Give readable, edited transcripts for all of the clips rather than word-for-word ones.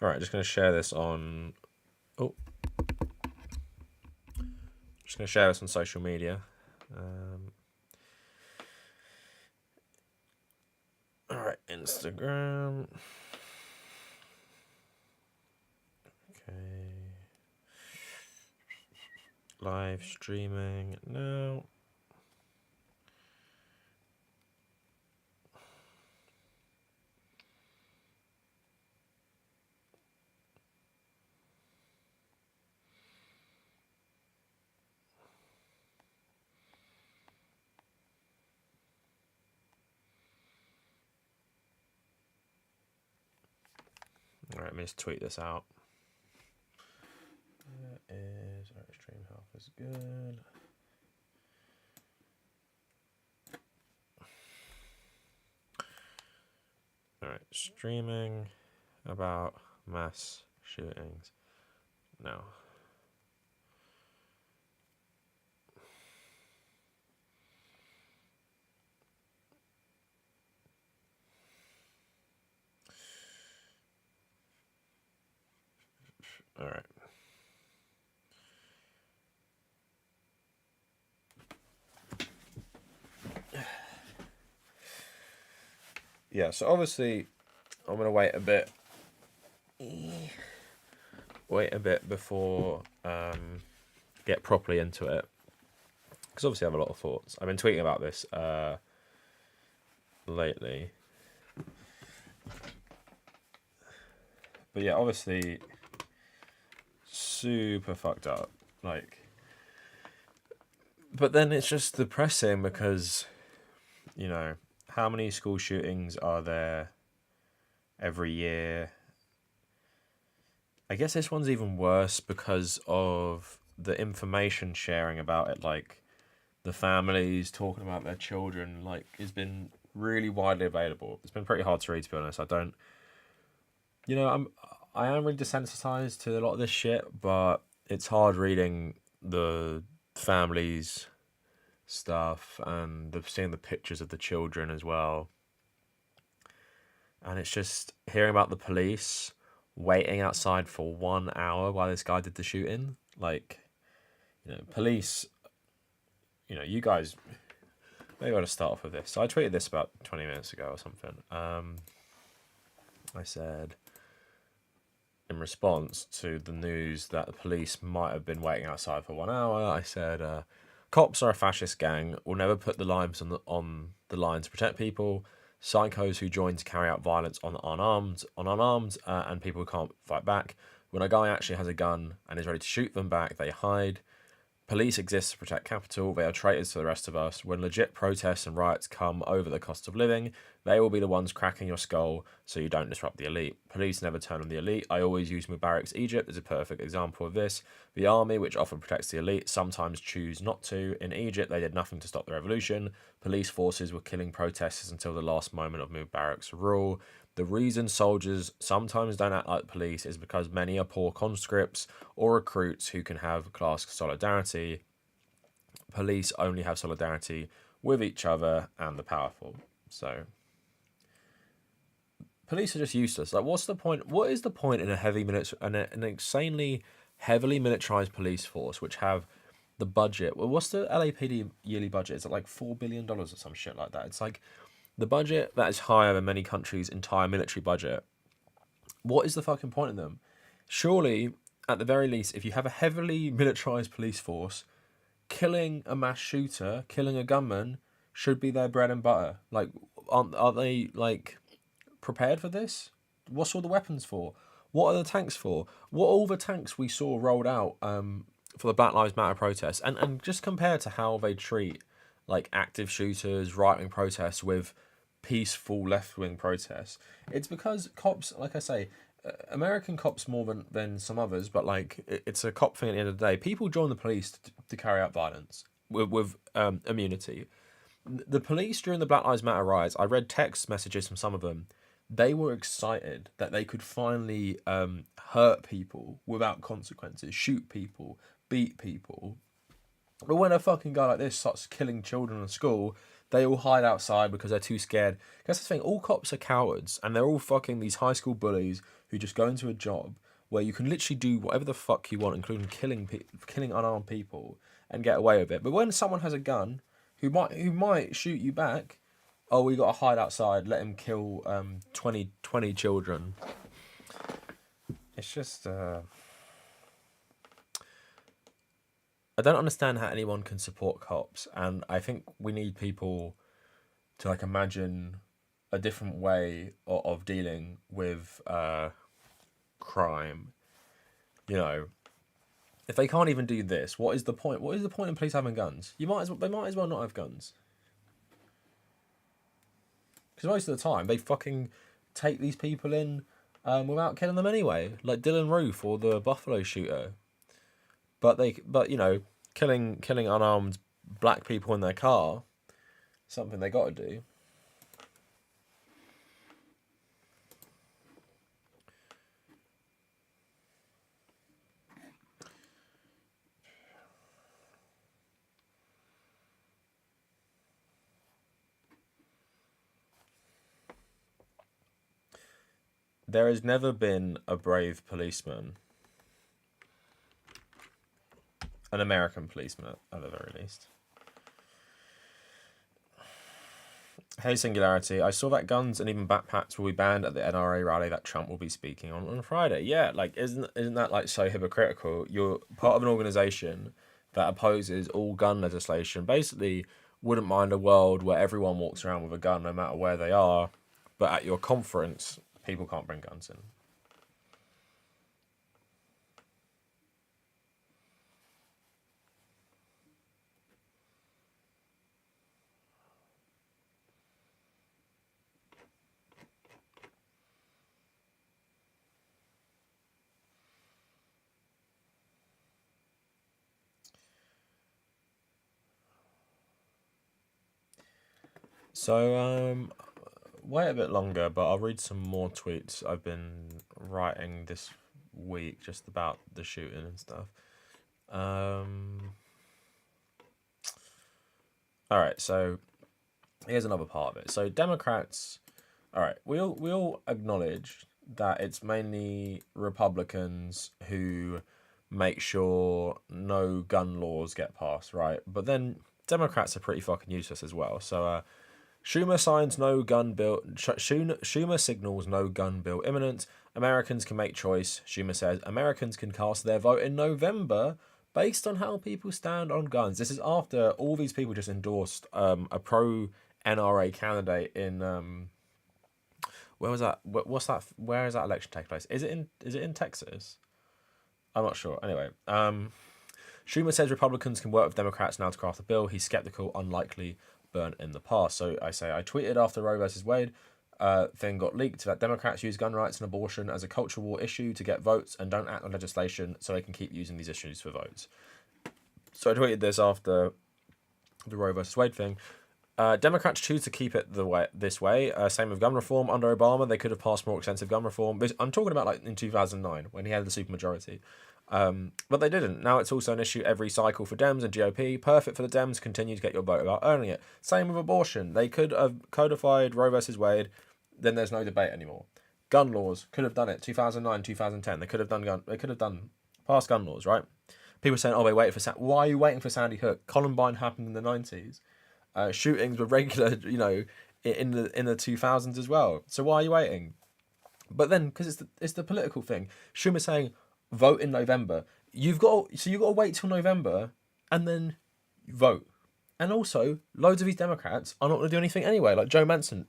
All right, just going to share this on... Oh. Just going to share this on social media. All right, Instagram. Okay. Live streaming now. All right, let me just tweet this out. That is... All right, stream health is good. All right, streaming about mass shootings now. All right. Yeah, so obviously I'm going to wait a bit before get properly into it, because obviously I have a lot of thoughts. I've been tweeting about this lately, but yeah, obviously super fucked up, like, but then it's just depressing because, you know, how many school shootings are there every year? I guess this one's even worse because of the information sharing about it, like the families talking about their children, like, has been really widely available. It's been pretty hard to read, to be honest. I am really desensitized to a lot of this shit, but it's hard reading the families stuff and seeing the pictures of the children as well. And it's just hearing about the police waiting outside for 1 hour while this guy did the shooting. Like, you know, police, you know, you guys, maybe I'll just start off with this. So I tweeted this about 20 minutes ago or something. I said, in response to the news that the police might have been waiting outside for 1 hour, I said, cops are a fascist gang, will never put the lives on the line to protect people. Psychos who join to carry out violence on unarmed, and people who can't fight back. When a guy actually has a gun and is ready to shoot them back, they hide. Police exist to protect capital. They are traitors to the rest of us. When legit protests and riots come over the cost of living, they will be the ones cracking your skull so you don't disrupt the elite. Police never turn on the elite. I always use Mubarak's Egypt as a perfect example of this. The army, which often protects the elite, sometimes choose not to. In Egypt, they did nothing to stop the revolution. Police forces were killing protesters until the last moment of Mubarak's rule. The reason soldiers sometimes don't act like police is because many are poor conscripts or recruits who can have class solidarity. Police only have solidarity with each other and the powerful. So, police are just useless. Like, what's the point? What is the point in an insanely heavily militarized police force which have the budget? Well, what's the LAPD yearly budget? Is it like $4 billion or some shit like that? It's like the budget that is higher than many countries' entire military budget. What is the fucking point in them? Surely, at the very least, if you have a heavily militarized police force, killing a mass shooter, killing a gunman, should be their bread and butter. Like, aren't they, like, prepared for this? What's all the weapons for? What are the tanks for? What are all the tanks we saw rolled out for the Black Lives Matter protests? And just compare to how they treat, like, active shooters, right-wing protests with peaceful left-wing protests. It's because cops, like I say, American cops more than some others, but like it's a cop thing at the end of the day. People join the police to carry out violence with immunity. The police during the Black Lives Matter riots, I read text messages from some of them. They were excited that they could finally hurt people without consequences, shoot people, beat people. But when a fucking guy like this starts killing children in school, They all hide outside because they're too scared. That's the thing. All cops are cowards, and they're all fucking these high school bullies who just go into a job where you can literally do whatever the fuck you want, including killing unarmed people, and get away with it. But when someone has a gun, who might shoot you back, oh, we got to hide outside. Let him kill 20 children. It's just. I don't understand how anyone can support cops, and I think we need people to like imagine a different way of dealing with crime. You know, if they can't even do this, what is the point? What is the point in police having guns? They might as well not have guns. Because most of the time they fucking take these people in without killing them anyway, like Dylan Roof or the Buffalo shooter. But you know, killing unarmed black people in their car, something they got to do. There has never been a brave policeman. An American policeman, at the very least. Hey, Singularity. I saw that guns and even backpacks will be banned at the NRA rally that Trump will be speaking on Friday. Yeah, like, isn't that, like, so hypocritical? You're part of an organisation that opposes all gun legislation. Basically, wouldn't mind a world where everyone walks around with a gun no matter where they are, but at your conference, people can't bring guns in. So, wait a bit longer, but I'll read some more tweets I've been writing this week just about the shooting and stuff. All right, so here's another part of it. So Democrats, all right, we all acknowledge that it's mainly Republicans who make sure no gun laws get passed, right? But then Democrats are pretty fucking useless as well. So Schumer signs no gun bill. Schumer signals no gun bill imminent. Americans can make choice. Schumer says Americans can cast their vote in November based on how people stand on guns. This is after all these people just endorsed a pro NRA candidate in where was that? What's that? Where is that election taking place? Is it in Texas? I'm not sure. Anyway, Schumer says Republicans can work with Democrats now to craft the bill. He's skeptical, unlikely, burnt in the past. So I tweeted after Roe versus Wade thing got leaked that Democrats use gun rights and abortion as a cultural war issue to get votes and don't act on legislation so they can keep using these issues for votes. So I tweeted this after the Roe versus Wade thing. Democrats choose to keep it this way. Same with gun reform. Under Obama, they could have passed more extensive gun reform. I'm talking about like in 2009 when he had the supermajority. But they didn't. Now it's also an issue every cycle for Dems and GOP. Perfect for the Dems. Continue to get your vote without earning it. Same with abortion. They could have codified Roe versus Wade. Then there's no debate anymore. Gun laws could have done it. 2009, 2010. They could have done past gun laws, right? People saying, "Oh, they waited for why are you waiting for Sandy Hook? Columbine happened in the 90s. Shootings were regular, you know, in the 2000s as well. So why are you waiting?" But then, because it's the political thing, Schumer saying vote in November. You've got to wait till November and then vote. And also, loads of these Democrats are not going to do anything anyway, like Joe Manchin,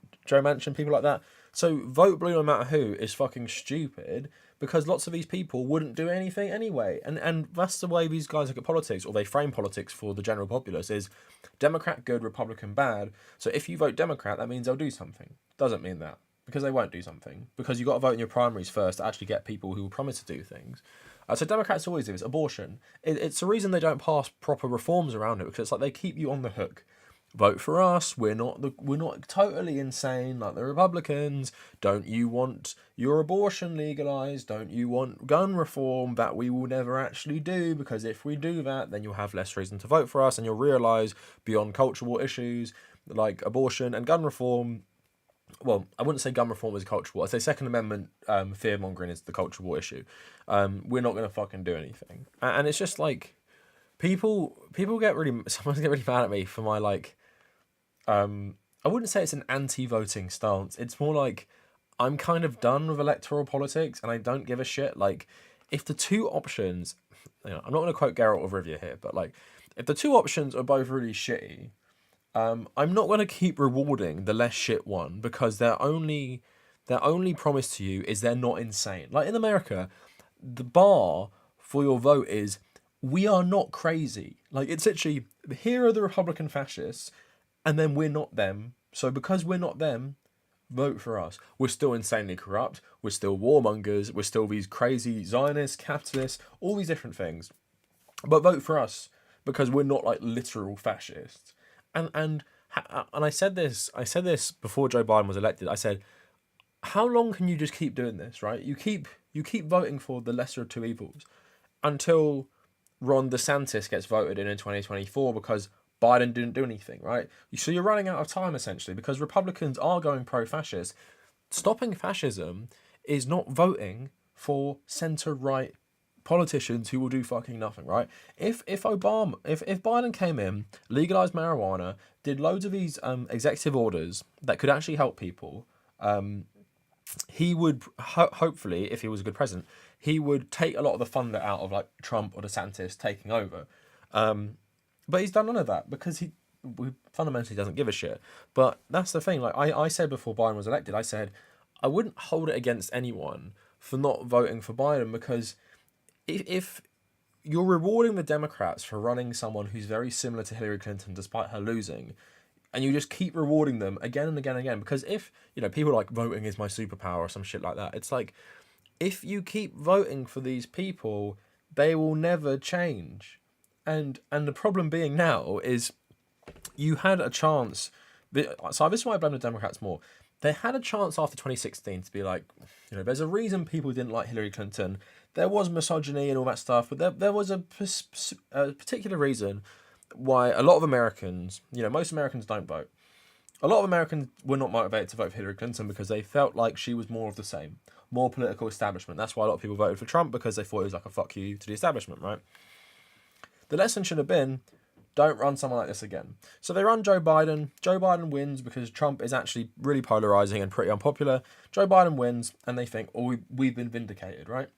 people like that. So vote blue no matter who is fucking stupid because lots of these people wouldn't do anything anyway. And that's the way these guys look at politics, or they frame politics for the general populace, is Democrat good, Republican bad. So if you vote Democrat, that means they'll do something. Doesn't mean that. Because they won't do something. Because you've got to vote in your primaries first to actually get people who will promise to do things. So Democrats always do this. Abortion. It's the reason they don't pass proper reforms around it, because it's like they keep you on the hook. Vote for us. We're not totally insane like the Republicans. Don't you want your abortion legalized? Don't you want gun reform that we will never actually do? Because if we do that, then you'll have less reason to vote for us, and you'll realise beyond cultural issues like abortion and gun reform. Well, I wouldn't say gun reform is a culture war. I'd say Second Amendment fear mongering is the culture war issue. We're not going to fucking do anything, and it's just like people get really someone get really mad at me for my like. I wouldn't say it's an anti-voting stance. It's more like I'm kind of done with electoral politics, and I don't give a shit. Like, if the two options, I'm not going to quote Geralt of Rivia here, but like, if the two options are both really shitty, I'm not going to keep rewarding the less shit one because their only promise to you is they're not insane. Like in America, the bar for your vote is we are not crazy. Like it's literally here are the Republican fascists, and then we're not them. So because we're not them, vote for us. We're still insanely corrupt. We're still warmongers. We're still these crazy Zionists, capitalists, all these different things. But vote for us because we're not like literal fascists. And I said this before Joe Biden was elected. I said, how long can you just keep doing this, right? You keep voting for the lesser of two evils until Ron DeSantis gets voted in 2024 because Biden didn't do anything, right? So you're running out of time essentially because Republicans are going pro-fascist. Stopping fascism is not voting for centre-right politicians who will do fucking nothing, right? If Biden came in, legalized marijuana, did loads of these executive orders that could actually help people, he would hopefully, if he was a good president, he would take a lot of the thunder out of like Trump or DeSantis taking over. But he's done none of that because he fundamentally doesn't give a shit. But that's the thing. Like I said before Biden was elected, I said I wouldn't hold it against anyone for not voting for Biden because if you're rewarding the Democrats for running someone who's very similar to Hillary Clinton despite her losing, and you just keep rewarding them again and again and again, because if, people are like voting is my superpower or some shit like that, it's like, if you keep voting for these people, they will never change. And the problem being now is you had a chance. So this is why I blame the Democrats more. They had a chance after 2016 to be like, there's a reason people didn't like Hillary Clinton. There was misogyny and all that stuff, but there was a particular reason why a lot of Americans, most Americans don't vote. A lot of Americans were not motivated to vote for Hillary Clinton because they felt like she was more of the same, more political establishment. That's why a lot of people voted for Trump, because they thought it was like a fuck you to the establishment, right? The lesson should have been, don't run someone like this again. So they run Joe Biden. Joe Biden wins because Trump is actually really polarizing and pretty unpopular. Joe Biden wins, and they think, oh, we've been vindicated, right?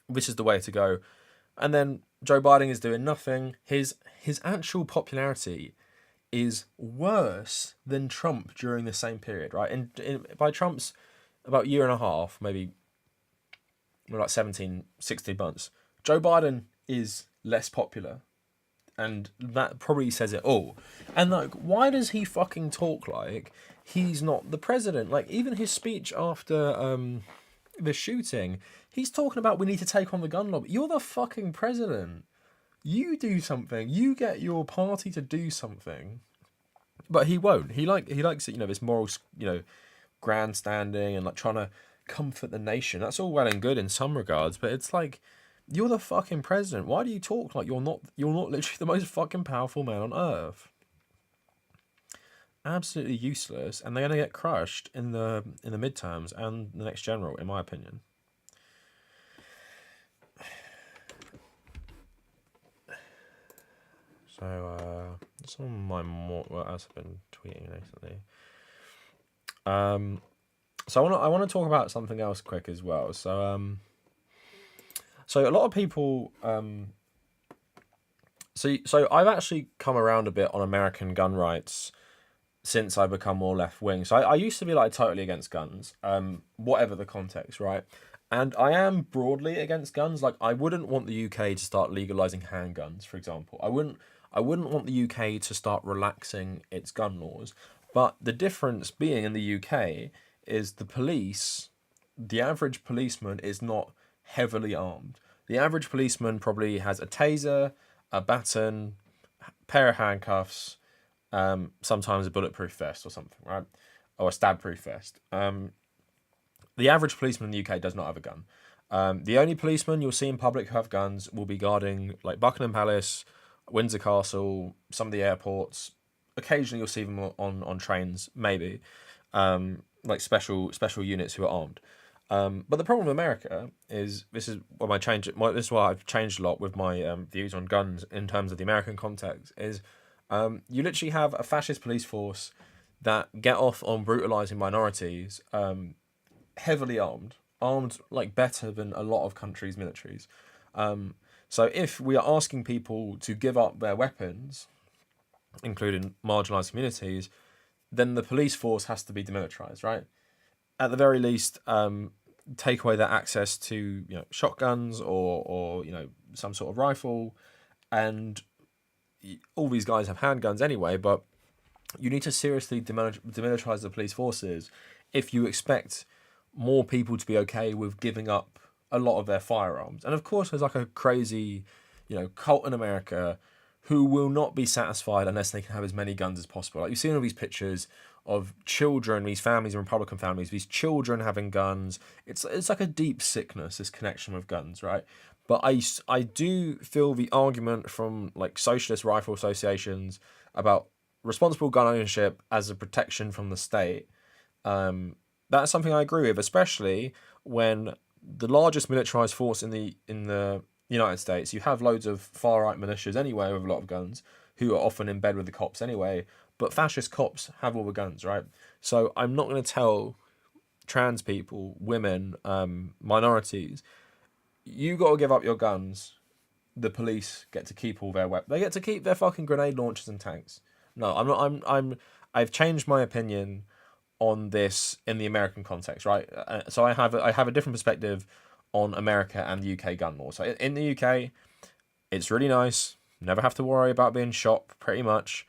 This is the way to go. And then Joe Biden is doing nothing. His actual popularity is worse than Trump during the same period, right? And by Trump's about year and a half, maybe like 17, 16 months, Joe Biden is less popular. And that probably says it all. And like, why does he fucking talk like he's not the president? Like, even his speech after the shooting, he's talking about we need to take on the gun lobby. You're the fucking president. You do something. You get your party to do something. But he won't. He likes this moral, grandstanding and like trying to comfort the nation. That's all well and good in some regards, but it's like, you're the fucking president. Why do you talk like you're not literally the most fucking powerful man on earth? Absolutely useless, and they're gonna get crushed in the midterms and the next general, in my opinion. So some of my what else I've been tweeting recently. So I want to talk about something else quick as well. So a lot of people, so I've actually come around a bit on American gun rights since I become more left wing. So I used to be like totally against guns, whatever the context, right? And I am broadly against guns. Like, I wouldn't want the UK to start legalizing handguns, for example. I wouldn't want the UK to start relaxing its gun laws. But the difference being in the UK is the average policeman is not heavily armed. The average policeman probably has a taser, a baton, pair of handcuffs, sometimes a bulletproof vest or something, right? Or a stab-proof vest. The average policeman in the UK does not have a gun. The only policemen you'll see in public who have guns will be guarding like Buckingham Palace, Windsor Castle, some of the airports, occasionally you'll see them on trains, maybe, like special units who are armed. But the problem with America is this is why I've changed a lot with my views on guns in terms of the American context. Is you literally have a fascist police force that get off on brutalizing minorities, heavily armed like better than a lot of countries' militaries. So if we are asking people to give up their weapons, including marginalized communities, then the police force has to be demilitarized, right? At the very least, take away their access to shotguns or some sort of rifle, and all these guys have handguns anyway. But you need to seriously demilitarize the police forces if you expect more people to be okay with giving up a lot of their firearms. And of course, there's like a crazy, cult in America who will not be satisfied unless they can have as many guns as possible. Like you've seen all these pictures of children, these families, Republican families, these children having guns. It's like a deep sickness, this connection with guns, right? But I do feel the argument from like socialist rifle associations about responsible gun ownership as a protection from the state. That's something I agree with, especially when the largest militarized force in the United States, you have loads of far right militias anyway with a lot of guns who are often in bed with the cops anyway. But fascist cops have all the guns, right? So I'm not going to tell trans people, women, minorities, you got to give up your guns. The police get to keep all their weapons. They get to keep their fucking grenade launchers and tanks. No, I'm not. I've changed my opinion on this in the American context, right? So I have a different perspective on America and the UK gun law. So in the UK, it's really nice. Never have to worry about being shot, pretty much.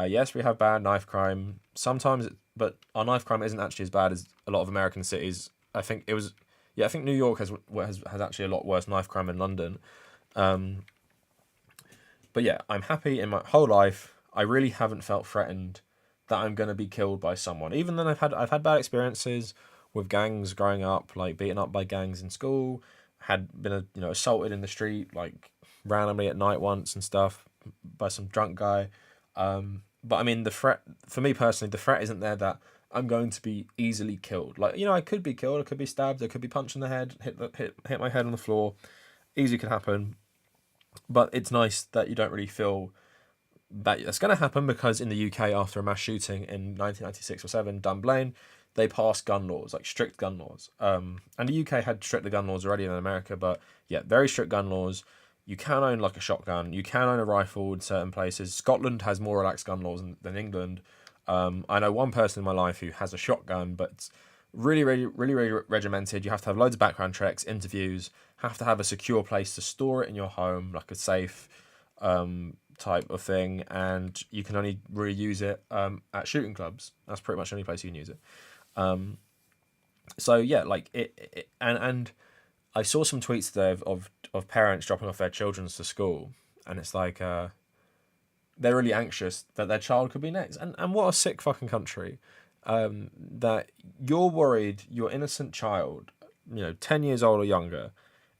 Yes, we have bad knife crime sometimes, but our knife crime isn't actually as bad as a lot of American cities. I think New York has actually a lot worse knife crime than London. But yeah, I'm happy in my whole life. I really haven't felt threatened that I'm going to be killed by someone. Even then, I've had bad experiences with gangs growing up, like beaten up by gangs in school. Had been assaulted in the street, like randomly at night once and stuff by some drunk guy. But I mean, the threat for me personally, the threat isn't there that I'm going to be easily killed. Like I could be killed, I could be stabbed, I could be punched in the head, hit my head on the floor. Easy could happen. But it's nice that you don't really feel that that's going to happen, because in the UK, after a mass shooting in 1996 or 7, Dunblane, they passed gun laws, like strict gun laws. And the UK had stricter gun laws already than America, but yeah, very strict gun laws. You can own like a shotgun, you can own a rifle in certain places. Scotland has more relaxed gun laws than England. I know one person in my life who has a shotgun, but it's really, really, really, really regimented. You have to have loads of background checks, interviews, have to have a secure place to store it in your home, like a safe, type of thing, and you can only really use it at shooting clubs. That's pretty much the only place you can use it. So yeah, like and I saw some tweets today of parents dropping off their children to school, and it's like they're really anxious that their child could be next. And what a sick fucking country, that you're worried your innocent child, 10 years old or younger,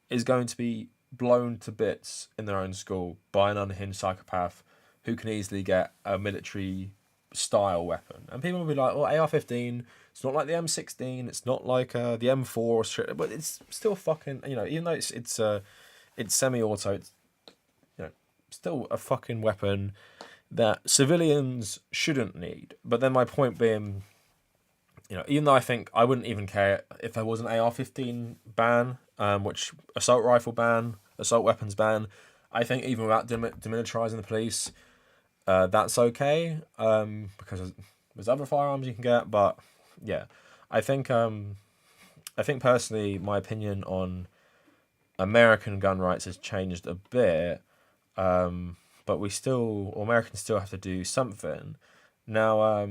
is going to be blown to bits in their own school by an unhinged psychopath who can easily get a military style weapon. And people will be like, well, AR-15, it's not like the M16, it's not like the M4 or shit, but it's still fucking, even though it's semi-auto, it's still a fucking weapon that civilians shouldn't need. But then my point being, even though I think I wouldn't even care if there was an AR-15 ban, which assault rifle ban, assault weapons ban, I think even without demilitarizing the police, that's okay, because there's other firearms you can get. But yeah, I think personally, my opinion on American gun rights has changed a bit, but Americans still have to do something. Now,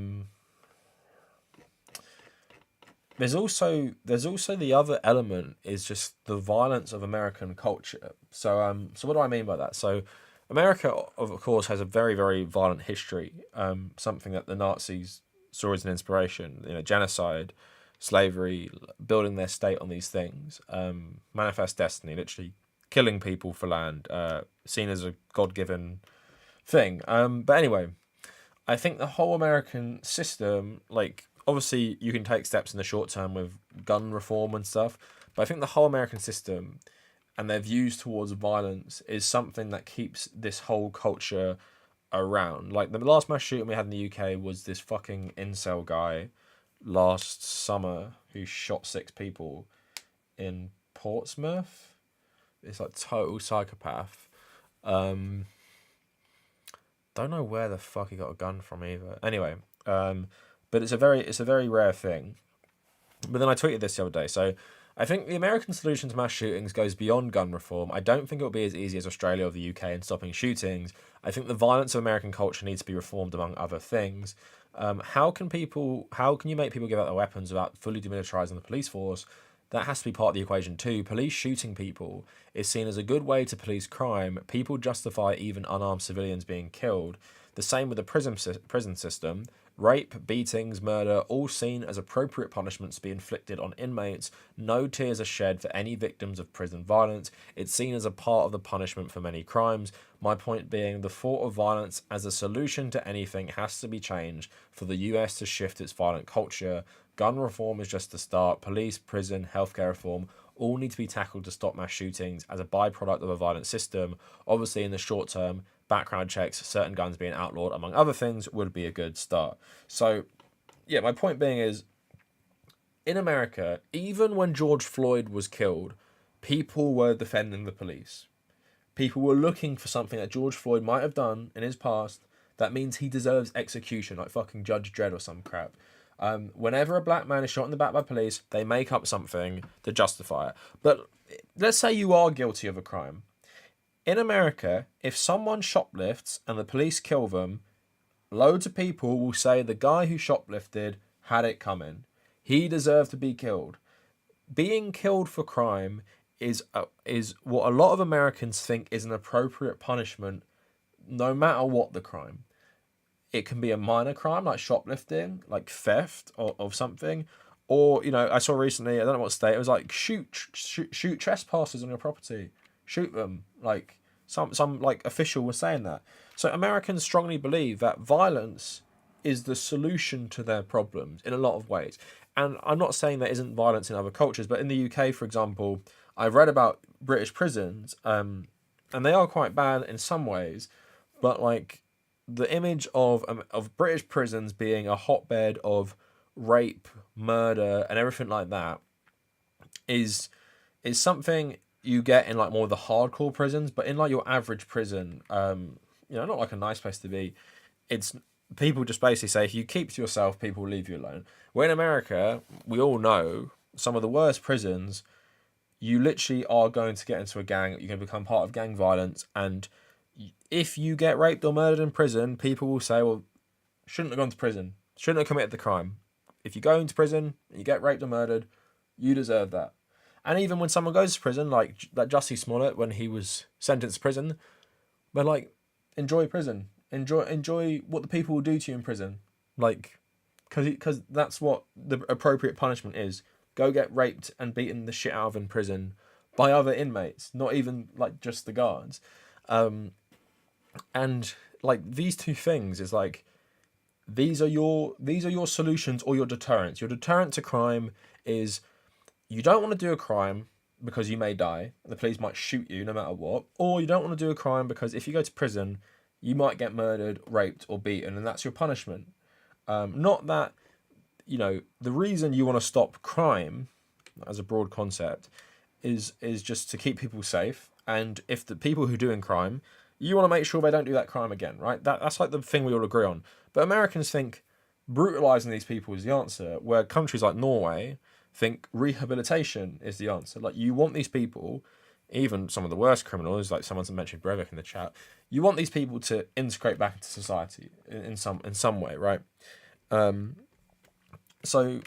there's also the other element, is just the violence of American culture. So what do I mean by that? So America, of course, has a very, very violent history. Something that the Nazis saw as an inspiration. Genocide, slavery, building their state on these things. Manifest destiny, literally killing people for land, seen as a God-given thing. But anyway, I think the whole American system, like, obviously you can take steps in the short term with gun reform and stuff, but I think the whole American system and their views towards violence is something that keeps this whole culture around. Like, the last mass shooting we had in the UK was this fucking incel guy last summer who shot 6 people in Portsmouth. It's like total psychopath. Don't know where the fuck he got a gun from either. Anyway, but it's a very rare thing. But then I tweeted this the other day. So I think the American solution to mass shootings goes beyond gun reform. I don't think it will be as easy as Australia or the UK in stopping shootings. I think the violence of American culture needs to be reformed, among other things. How can you make people give up their weapons without fully demilitarizing the police force? That has to be part of the equation too. Police shooting people is seen as a good way to police crime. People justify even unarmed civilians being killed. The same with the prison system. Rape, beatings, murder, all seen as appropriate punishments to be inflicted on inmates. No tears are shed for any victims of prison violence. It's seen as a part of the punishment for many crimes. My point being, the thought of violence as a solution to anything has to be changed for the US to shift its violent culture. Gun reform is just the start. Police, prison, healthcare reform all need to be tackled to stop mass shootings as a byproduct of a violent system. Obviously, in the short term, background checks, certain guns being outlawed, among other things, would be a good start. So, yeah, my point being is, in America, even when George Floyd was killed, people were defending the police. People were looking for something that George Floyd might have done in his past that means he deserves execution, like fucking Judge Dredd or some crap. Whenever a black man is shot in the back by police, they make up something to justify it. But let's say you are guilty of a crime. In America, if someone shoplifts and the police kill them, loads of people will say the guy who shoplifted had it coming. He deserved to be killed. Being killed for crime is what a lot of Americans think is an appropriate punishment, no matter what the crime. It can be a minor crime like shoplifting, like theft of something, or, you know, I saw recently, I don't know what state, it was like shoot trespassers on your property, shoot them. Like some like official was saying that. So Americans strongly believe that violence is the solution to their problems in a lot of ways. And I'm not saying there isn't violence in other cultures, but in the UK, for example, I've read about British prisons, and they are quite bad in some ways, but like the image of British prisons being a hotbed of rape, murder, and everything like that is something you get in like more of the hardcore prisons, but in like your average prison, you know, not like a nice place to be. It's people just basically say if you keep to yourself, people will leave you alone. Where in America, we all know some of the worst prisons, you literally are going to get into a gang. You're going to become part of gang violence, and if you get raped or murdered in prison, people will say, well, shouldn't have gone to prison, shouldn't have committed the crime. If you go into prison and you get raped or murdered, you deserve that. And even when someone goes to prison, like that Jussie Smollett, when he was sentenced to prison, but like, enjoy prison, enjoy what the people will do to you in prison, like, because that's what the appropriate punishment is. Go get raped and beaten the shit out of in prison by other inmates, not even like just the guards. And like these two things is like, these are your solutions or your deterrents. Your deterrent to crime is you don't want to do a crime because you may die. The police might shoot you no matter what. Or you don't want to do a crime because if you go to prison, you might get murdered, raped, or beaten, and that's your punishment. Not that, you know, the reason you want to stop crime as a broad concept is just to keep people safe. And if the people who are doing crime, you want to make sure they don't do that crime again, right? That's like the thing we all agree on. But Americans think brutalizing these people is the answer, where countries like Norway think rehabilitation is the answer. Like, you want these people, even some of the worst criminals, like someone's mentioned Breivik in the chat, you want these people to integrate back into society in some way, right? So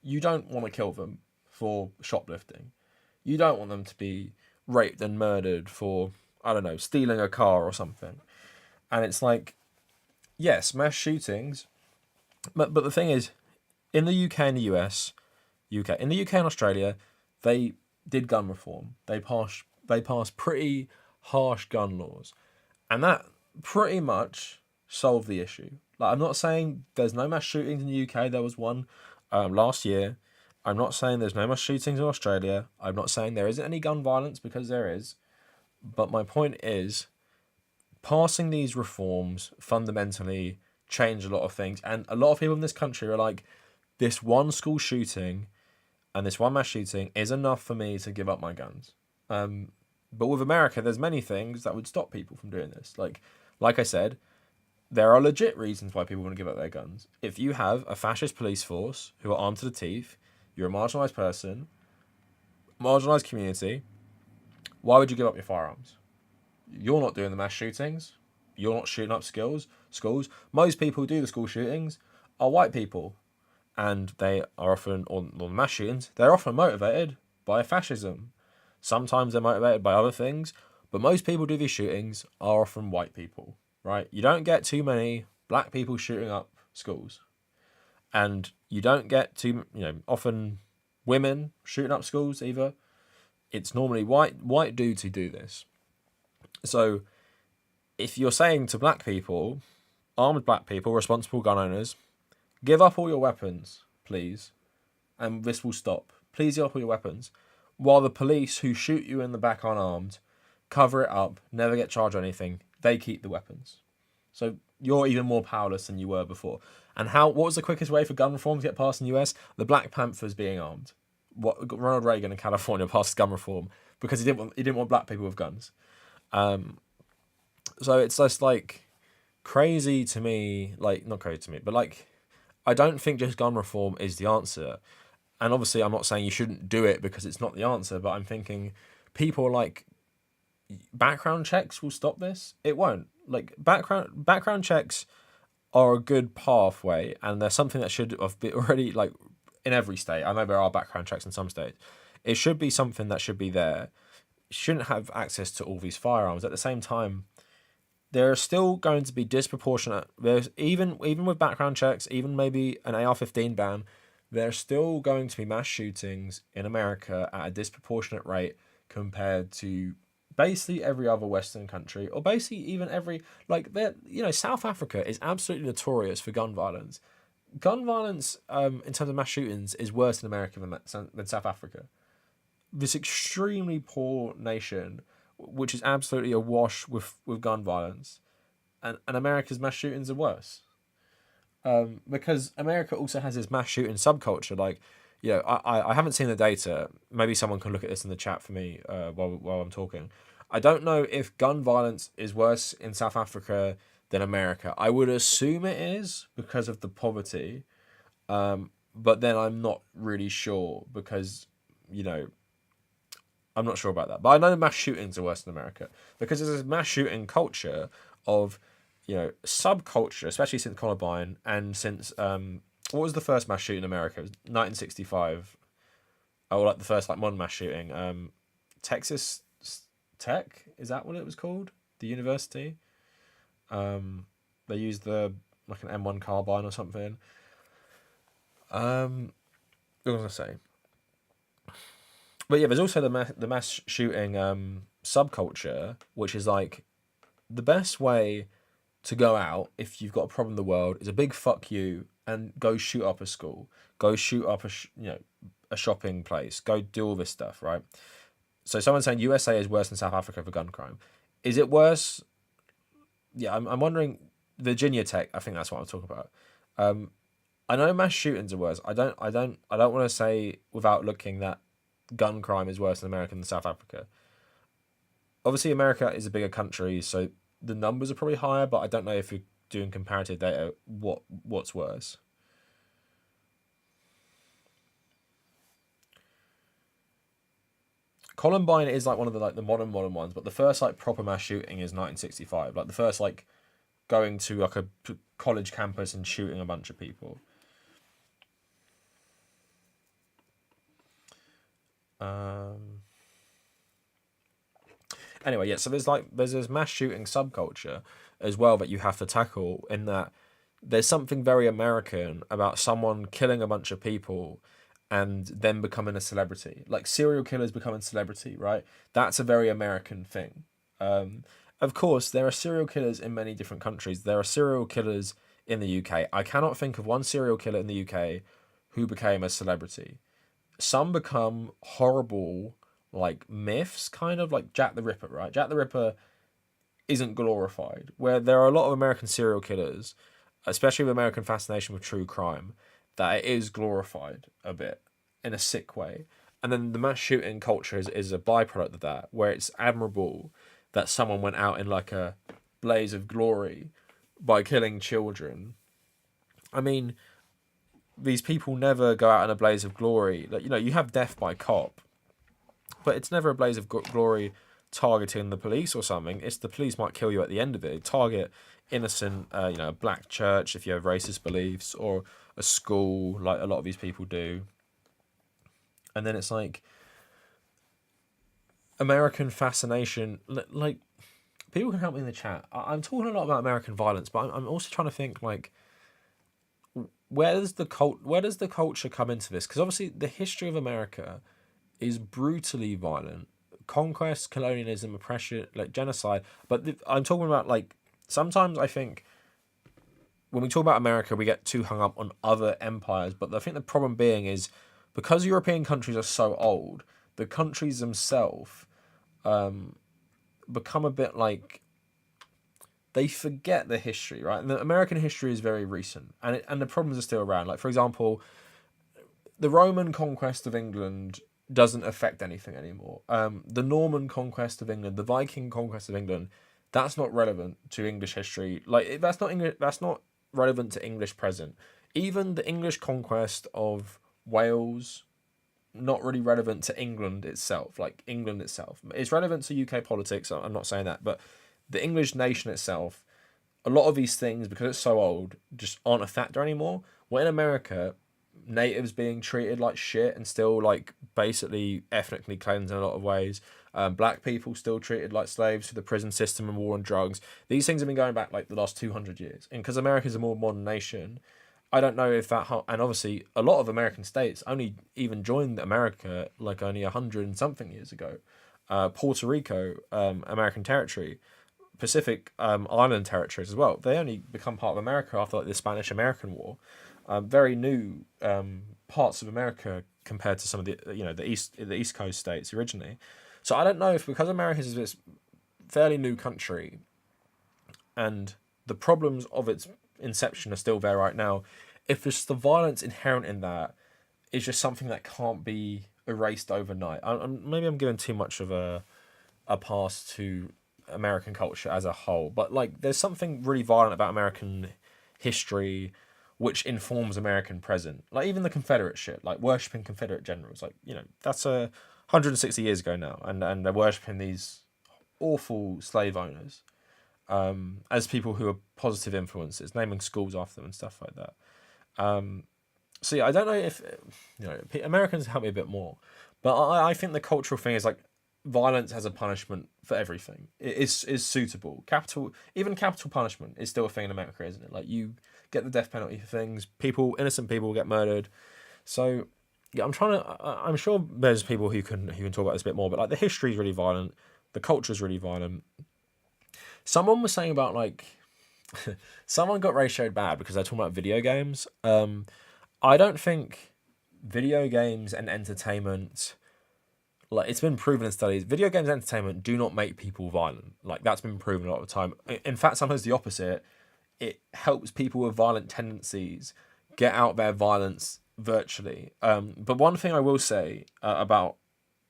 you don't want to kill them for shoplifting. You don't want them to be raped and murdered for, I don't know, stealing a car or something. And it's like, yes, mass shootings, but the thing is, in the UK and the in the UK and Australia, they did gun reform. They passed pretty harsh gun laws, and that pretty much solve the issue. Like, I'm not saying there's no mass shootings in the UK. There was one last year. I'm not saying there's no mass shootings in Australia. I'm not saying there isn't any gun violence, because there is. But my point is, passing these reforms fundamentally change a lot of things. And a lot of people in this country are like, this one school shooting and this one mass shooting is enough for me to give up my guns. But with America, there's many things that would stop people from doing this. Like I said, there are legit reasons why people want to give up their guns. If you have a fascist police force who are armed to the teeth, you're a marginalised person, marginalised community, why would you give up your firearms? You're not doing the mass shootings. You're not shooting up schools. Most people who do the school shootings are white people. And they are often, on the mass shootings, they're often motivated by fascism. Sometimes they're motivated by other things. But most people who do these shootings are often white people, right? You don't get too many black people shooting up schools. And you don't get often women shooting up schools either. It's normally white dudes who do this. So if you're saying to black people, armed black people, responsible gun owners, give up all your weapons, please, and this will stop. Please give up all your weapons. While the police who shoot you in the back unarmed, cover it up, never get charged or anything, they keep the weapons. So you're even more powerless than you were before. And what was the quickest way for gun reform to get passed in the US? The Black Panthers being armed. Ronald Reagan in California passed gun reform because he didn't want black people with guns. So it's just like crazy to me, like not crazy to me, but like I don't think just gun reform is the answer. And obviously I'm not saying you shouldn't do it because it's not the answer, but I'm thinking people like background checks will stop this. It won't. Like background checks are a good pathway, and they're something that should have been already like in every state. I know there are background checks in some states. It should be something that should be there. You shouldn't have access to all these firearms. At the same time, there are still going to be disproportionate. There's even with background checks, even maybe an AR-15 ban, there's still going to be mass shootings in America at a disproportionate rate compared to basically every other Western country, or basically even every South Africa is absolutely notorious for gun violence. Gun violence, in terms of mass shootings, is worse in America than South Africa. This extremely poor nation, which is absolutely awash with gun violence, and America's mass shootings are worse. Because America also has this mass shooting subculture. Like, I haven't seen the data. Maybe someone can look at this in the chat for me while I'm talking. I don't know if gun violence is worse in South Africa than America. I would assume it is because of the poverty, but then I'm not really sure because I'm not sure about that. But I know mass shootings are worse in America because there's this mass shooting culture of subculture, especially since Columbine and since what was the first mass shooting in America? It was 1965. Oh, like the first modern mass shooting. Texas Tech, is that what it was called? The university. They used an M1 carbine or something. What was I gonna say? But yeah, there's also the mass shooting subculture, which is like the best way to go out if you've got a problem in the world is a big fuck you and go shoot up a school, go shoot up a shopping place, go do all this stuff, right? So someone's saying USA is worse than South Africa for gun crime. Is it worse? Yeah, I'm wondering. Virginia Tech, I think that's what I'm talking about. I know mass shootings are worse. I don't want to say without looking that gun crime is worse in America than South Africa. Obviously, America is a bigger country, so the numbers are probably higher, but I don't know if you're doing comparative data what's worse. Columbine is like one of the modern ones, but the first proper mass shooting is 1965. Like the first going to a college campus and shooting a bunch of people. Anyway, yeah. So there's this mass shooting subculture as well that you have to tackle. In that, there's something very American about someone killing a bunch of people and then becoming a celebrity. Like serial killers becoming celebrity, right? That's a very American thing. of course, there are serial killers in many different countries. There are serial killers in the UK. I cannot think of one serial killer in the UK who became a celebrity. Some become horrible, like myths, kind of like Jack the Ripper, right? Jack the Ripper isn't glorified, where there are a lot of American serial killers, especially with American fascination with true crime, that it is glorified a bit in a sick way. And then the mass shooting culture is a byproduct of that, where it's admirable that someone went out in like a blaze of glory by killing children. I mean, these people never go out in a blaze of glory. Like, you know, you have death by cop, but it's never a blaze of glory targeting the police or something. It's the police might kill you at the end of it. Target innocent, you know, a black church if you have racist beliefs, or a school like a lot of these people do. And then it's like American fascination. Like, people can help me in the chat. I'm talking a lot about American violence, but I'm also trying to think like, where does the culture come into this? Because obviously the history of America is brutally violent. Conquest, colonialism, oppression, like genocide. But I'm talking about, like, sometimes I think when we talk about America, we get too hung up on other empires. But I think the problem being is because European countries are so old, the countries themselves become a bit like they forget the history, right? And the American history is very recent, and the problems are still around. Like, for example, the Roman conquest of England doesn't affect anything anymore. The Norman conquest of England, the Viking conquest of England, that's not relevant to English history. Like, that's not English. That's not relevant to English present. Even the English conquest of Wales, not really relevant to England itself. Like, England itself, it's relevant to UK politics. I'm not saying that, but the English nation itself, a lot of these things, because it's so old, just aren't a factor anymore. Well, in America, natives being treated like shit and still, like, basically ethnically cleansed in a lot of ways. Black people still treated like slaves through the prison system and war on drugs. These things have been going back like the last 200 years. And because America is a more modern nation, I don't know if that... And obviously, a lot of American states only even joined America like only 100 and something years ago. Puerto Rico, American territory. Pacific Island territories as well. They only become part of America after like the Spanish-American War. Very new parts of America compared to some of the the East Coast states originally. So I don't know if, because America is this fairly new country, and the problems of its inception are still there right now, if it's the violence inherent in that is just something that can't be erased overnight. Maybe I'm giving too much of a pass to American culture as a whole, but like, there's something really violent about American history which informs American present. Like, even the Confederate shit, like worshipping Confederate generals, like, that's 160 years ago now, and they're worshipping these awful slave owners as people who are positive influences, naming schools after them and stuff like that. So yeah, I don't know if Americans help me a bit more, but I think the cultural thing is like, violence has a punishment for everything. It is suitable. Even capital punishment is still a thing in America, isn't it? Like, you get the death penalty for things. Innocent people get murdered. So yeah, I'm sure there's people who can talk about this a bit more, but like, the history is really violent. The culture is really violent. Someone was saying about, like, someone got ratioed bad because they're talking about video games. I don't think video games and entertainment, like, it's been proven in studies, video games and entertainment do not make people violent. Like, that's been proven a lot of the time. In fact, sometimes the opposite. It helps people with violent tendencies get out their violence virtually. But one thing I will say about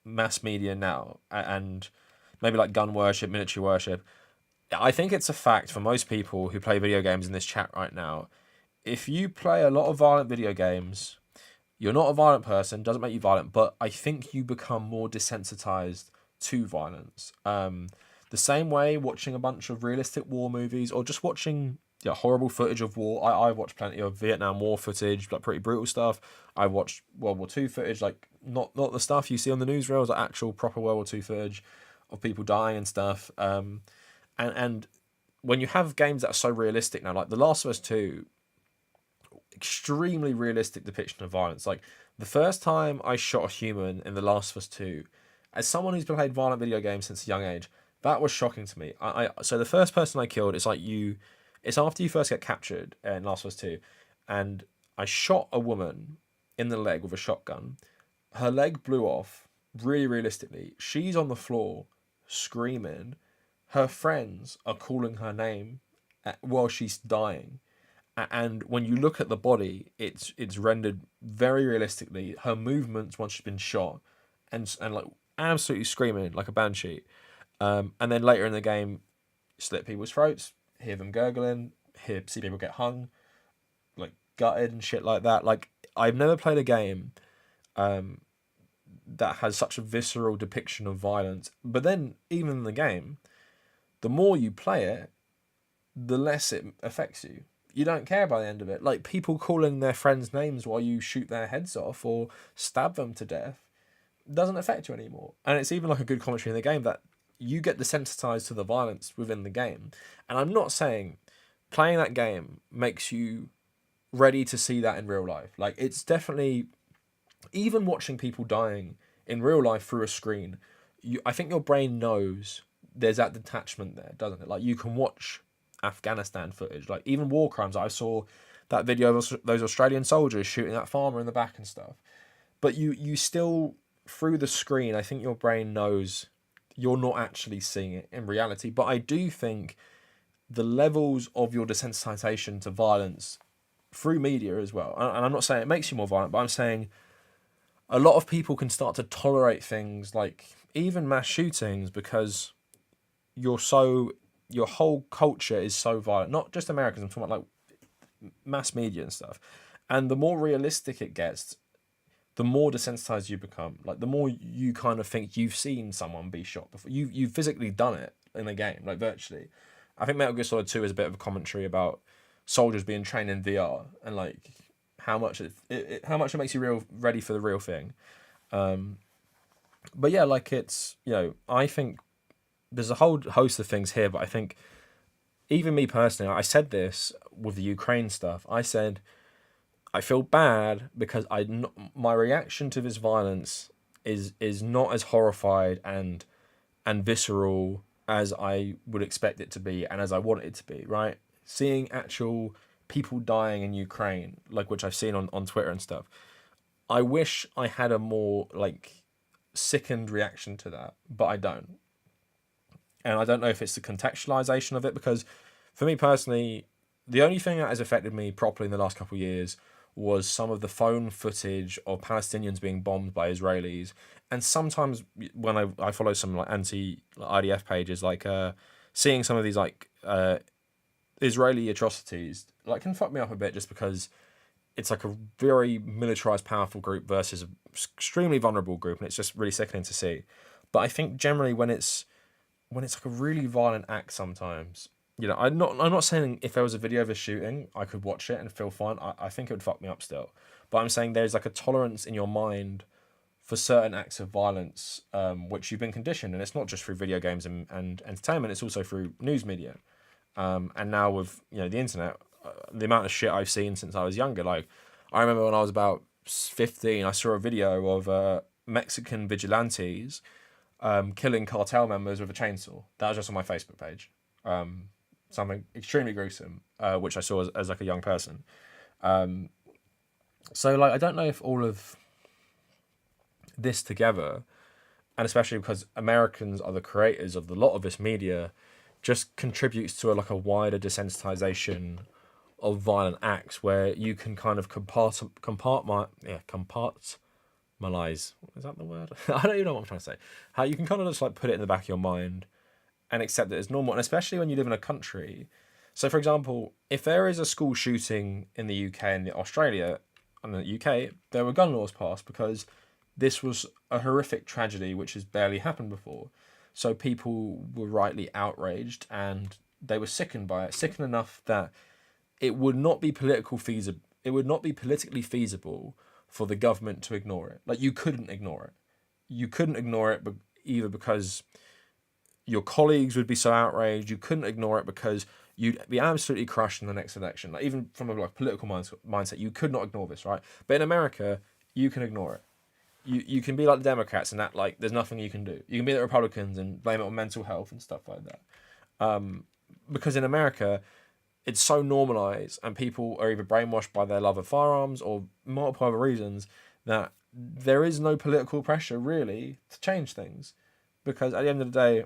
mass media now, and maybe like gun worship, military worship, I think it's a fact for most people who play video games in this chat right now. If you play a lot of violent video games, you're not a violent person, doesn't make you violent, but I think you become more desensitized to violence. The same way watching a bunch of realistic war movies, or just watching horrible footage of war. I've watched plenty of Vietnam War footage, like pretty brutal stuff. I watched World War II footage, like not the stuff you see on the newsreels, like actual proper World War II footage of people dying and stuff. And when you have games that are so realistic now, like The Last of Us 2, extremely realistic depiction of violence. Like, the first time I shot a human in The Last of Us 2, as someone who's played violent video games since a young age, That was shocking to me. So the first person I killed, it's after you first get captured in Last of Us 2, and I shot a woman in the leg with a shotgun. Her leg blew off. Really realistically, she's on the floor screaming. Her friends are calling her name while she's dying. And when you look at the body, it's rendered very realistically. Her movements once she's been shot, and like absolutely screaming like a banshee. And then later in the game, slit people's throats, hear them gurgling, see people get hung, like gutted and shit like that. Like I've never played a game that has such a visceral depiction of violence. But then even in the game, the more you play it, the less it affects you. You don't care by the end of it. Like people calling their friends' names while you shoot their heads off or stab them to death doesn't affect you anymore. And it's even like a good commentary in the game that you get desensitized to the violence within the game. And I'm not saying playing that game makes you ready to see that in real life. Like it's definitely, even watching people dying in real life through a screen, I think your brain knows there's that detachment there, doesn't it? Like you can watch Afghanistan footage, like even war crimes. I saw that video of those Australian soldiers shooting that farmer in the back and stuff. But you still, through the screen, I think your brain knows you're not actually seeing it in reality. But I do think the levels of your desensitization to violence through media as well, and I'm not saying it makes you more violent, but I'm saying a lot of people can start to tolerate things like even mass shootings because your whole culture is so violent. Not just Americans, I'm talking about like mass media and stuff. And the more realistic it gets, the more desensitized you become. Like the more you kind of think you've seen someone be shot before. You've physically done it in a game, like virtually. I think Metal Gear Solid 2 is a bit of a commentary about soldiers being trained in VR and like how much it makes you ready for the real thing. But yeah, like it's, I think there's a whole host of things here, but I think even me personally, I said this with the Ukraine stuff. I said I feel bad because my reaction to this violence is not as horrified and visceral as I would expect it to be and as I want it to be, right? Seeing actual people dying in Ukraine, like which I've seen on Twitter and stuff. I wish I had a more like sickened reaction to that, but I don't. And I don't know if it's the contextualization of it, because for me personally, the only thing that has affected me properly in the last couple of years was some of the phone footage of Palestinians being bombed by Israelis. And sometimes when I follow some like anti-IDF pages, like seeing some of these like Israeli atrocities, like can fuck me up a bit, just because it's like a very militarized, powerful group versus an extremely vulnerable group, and it's just really sickening to see. But I think generally when it's like a really violent act, sometimes, I'm not saying if there was a video of a shooting, I could watch it and feel fine. I think it would fuck me up still. But I'm saying there's like a tolerance in your mind for certain acts of violence, which you've been conditioned, and it's not just through video games and entertainment, it's also through news media. And now with the internet, the amount of shit I've seen since I was younger. Like I remember when I was about 15, I saw a video of Mexican vigilantes killing cartel members with a chainsaw. That was just on my Facebook page. Something extremely gruesome, which I saw as like a young person. So like I don't know if all of this together, and especially because Americans are the creators of a lot of this media, just contributes to like a wider desensitization of violent acts, where you can kind of compartmentalize. Is that the word? I don't even know what I'm trying to say. How you can kind of just like put it in the back of your mind and accept it as normal, and especially when you live in a country. So, for example, if there is a school shooting in the UK and Australia and the UK, there were gun laws passed because this was a horrific tragedy which has barely happened before. So people were rightly outraged and they were sickened by it, sickened enough that it would not be politically feasible for the government to ignore it. Like you couldn't ignore it. You couldn't ignore it either because your colleagues would be so outraged. You couldn't ignore it because you'd be absolutely crushed in the next election. Like even from a like political mindset, you could not ignore this, right? But in America, you can ignore it. you can be like the Democrats and that like there's nothing you can do. You can be the Republicans and blame it on mental health and stuff like that. Because in America, it's so normalized and people are either brainwashed by their love of firearms or multiple other reasons that there is no political pressure really to change things. Because at the end of the day,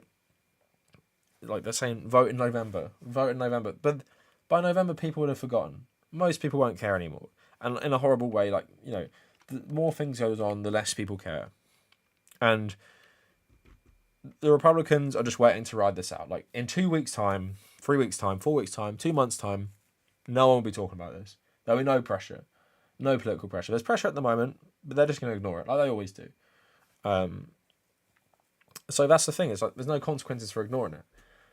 like they're saying, vote in November. But by November, people would have forgotten. Most people won't care anymore. And in a horrible way, like, the more things goes on, the less people care. And the Republicans are just waiting to ride this out. Like, in 2 weeks' time, 3 weeks' time, 4 weeks' time, 2 months' time, no one will be talking about this. There'll be no pressure. No political pressure. There's pressure at the moment, but they're just going to ignore it, like they always do. So that's the thing. It's like there's no consequences for ignoring it.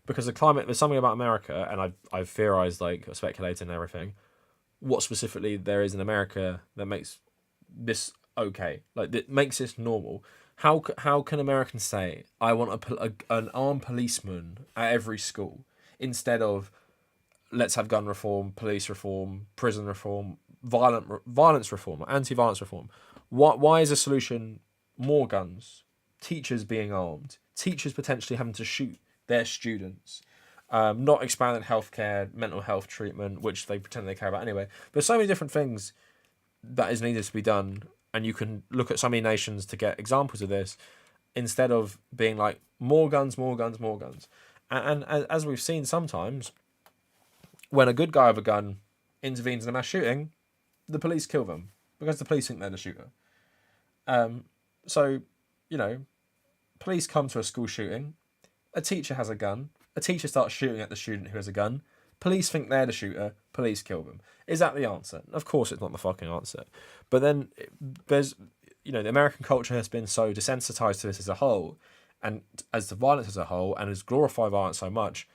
Because the climate, there's something about America, and I've theorized, like, speculated and everything, what specifically there is in America that makes this okay, like that makes this normal. How can Americans say I want an armed policeman at every school instead of let's have gun reform, police reform, prison reform, violence reform, anti-violence reform? Why is the solution more guns, teachers being armed, teachers potentially having to shoot their students? Not expanded healthcare, mental health treatment, which they pretend they care about anyway. But so many different things that is needed to be done, and you can look at so many nations to get examples of this, instead of being like more guns, more guns, more guns. And as we've seen sometimes, when a good guy with a gun intervenes in a mass shooting, the police kill them because the police think they're the shooter. So, police come to a school shooting, a teacher has a gun, a teacher starts shooting at the student who has a gun, police think they're the shooter, police kill them. Is that the answer? Of course it's not the fucking answer. But then there's, the American culture has been so desensitized to this as a whole, and as to violence as a whole, and has glorified violence so much,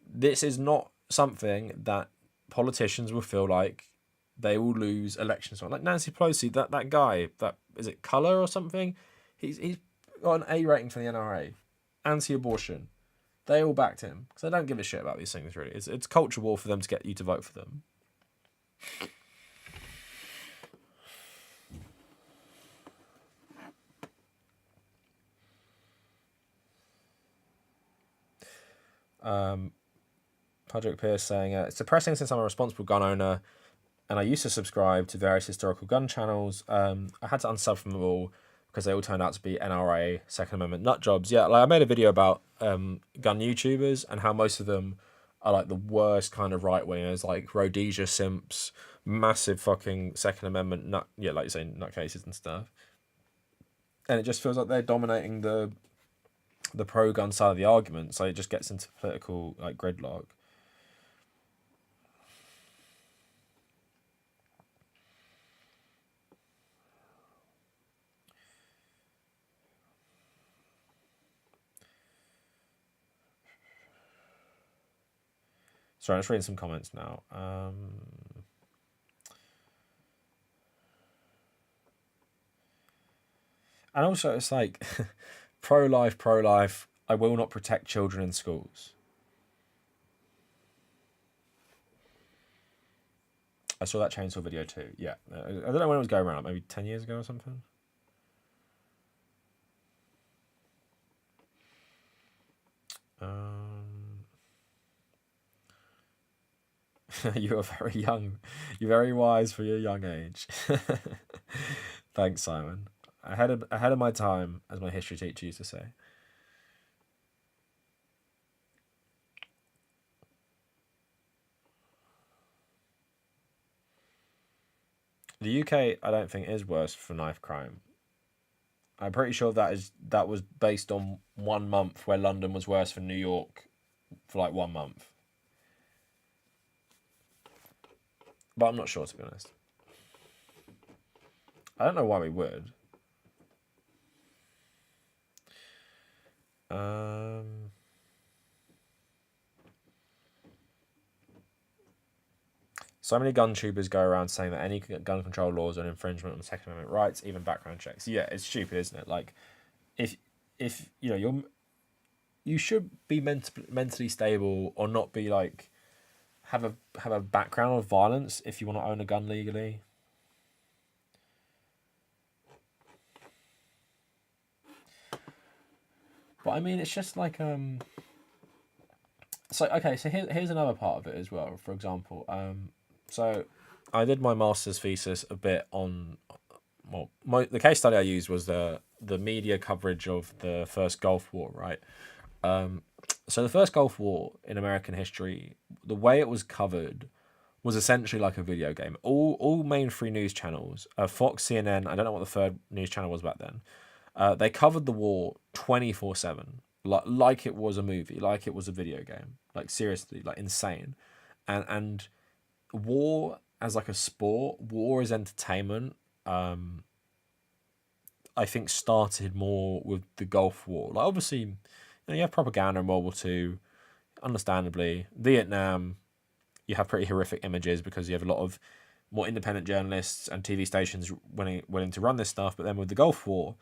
this is not something that politicians will feel like they will lose elections on. Like Nancy Pelosi, that guy, that is it Colour or something? He's got an A rating for the NRA, anti-abortion. They all backed him because they don't give a shit about these things really. It's culture war for them to get you to vote for them. Patrick Pierce saying, it's depressing since I'm a responsible gun owner and I used to subscribe to various historical gun channels. I had to unsub from them all because they all turned out to be NRA, Second Amendment nut jobs. Yeah, like I made a video about gun YouTubers and how most of them are like the worst kind of right wingers, like Rhodesia simps, massive fucking Second Amendment like you say, nutcases and stuff. And it just feels like they're dominating the pro-gun side of the argument, so it just gets into political like gridlock. Sorry, I'm just reading some comments now. And also, it's like, pro-life, I will not protect children in schools. I saw that chainsaw video too, yeah. I don't know when it was going around, maybe 10 years ago or something? You are very young. You're very wise for your young age. Thanks, Simon. Ahead of my time, as my history teacher used to say. The UK, I don't think, is worse for knife crime. I'm pretty sure that was based on 1 month where London was worse for New York for like 1 month. But I'm not sure, to be honest. I don't know why we would. So many gun tubers go around saying that any gun control laws are an infringement on Second Amendment rights, even background checks. Yeah, it's stupid, isn't it? Like, if you should be mentally stable or not be like have a background of violence if you want to own a gun legally. But I mean, it's just like So okay, so here's another part of it as well. For example, so I did my master's thesis a bit on, well, the case study I used was the media coverage of the first Gulf War, right? So the first Gulf War in American history, the way it was covered was essentially like a video game. All main three news channels, Fox, CNN, I don't know what the third news channel was back then. They covered the war 24/7, like it was a movie, like it was a video game, like seriously, like insane, and war as like a sport, war as entertainment. I think started more with the Gulf War. Like obviously, you have propaganda in World War Two, understandably. Vietnam, you have pretty horrific images because you have a lot of more independent journalists and TV stations willing to run this stuff. But then with the Gulf War,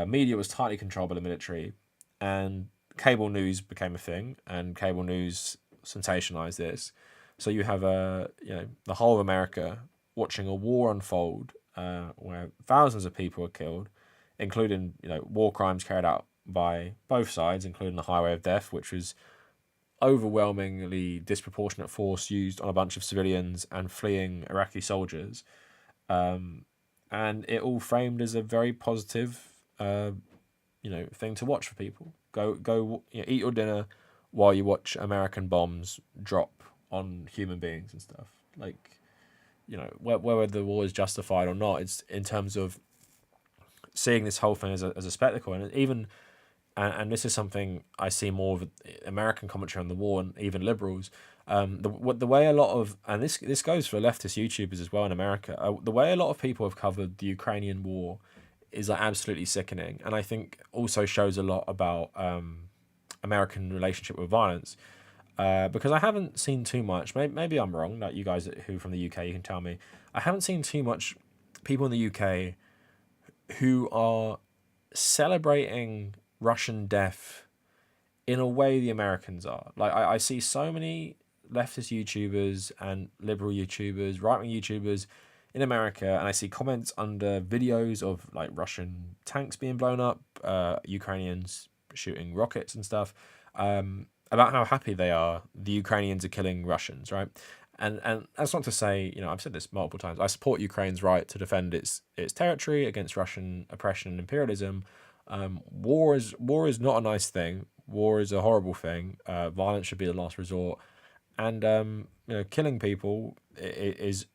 media was tightly controlled by the military, and cable news became a thing, and cable news sensationalized this. So you have the whole of America watching a war unfold, where thousands of people are killed, including war crimes carried out by both sides, including the Highway of Death, which was overwhelmingly disproportionate force used on a bunch of civilians and fleeing Iraqi soldiers, and it all framed as a very positive, thing to watch for people. Go, eat your dinner while you watch American bombs drop on human beings and stuff. Like, whether the war is justified or not, it's in terms of seeing this whole thing as a spectacle, and even. And this is something I see more of American commentary on the war, and even liberals. The way a lot of, and this goes for leftist YouTubers as well in America, the way a lot of people have covered the Ukrainian war is like absolutely sickening, and I think also shows a lot about American relationship with violence. Because I haven't seen too much. Maybe I'm wrong. Like you guys who from the UK, you can tell me. I haven't seen too much people in the UK who are celebrating Russian death in a way the Americans are. Like I see so many leftist YouTubers and liberal YouTubers, right-wing YouTubers in America, and I see comments under videos of like Russian tanks being blown up, Ukrainians shooting rockets and stuff, about how happy they are the Ukrainians are killing Russians, right? And that's not to say, I've said this multiple times, I support Ukraine's right to defend its territory against Russian oppression and imperialism. War is not a nice thing. War is a horrible thing. Violence should be the last resort, and killing people is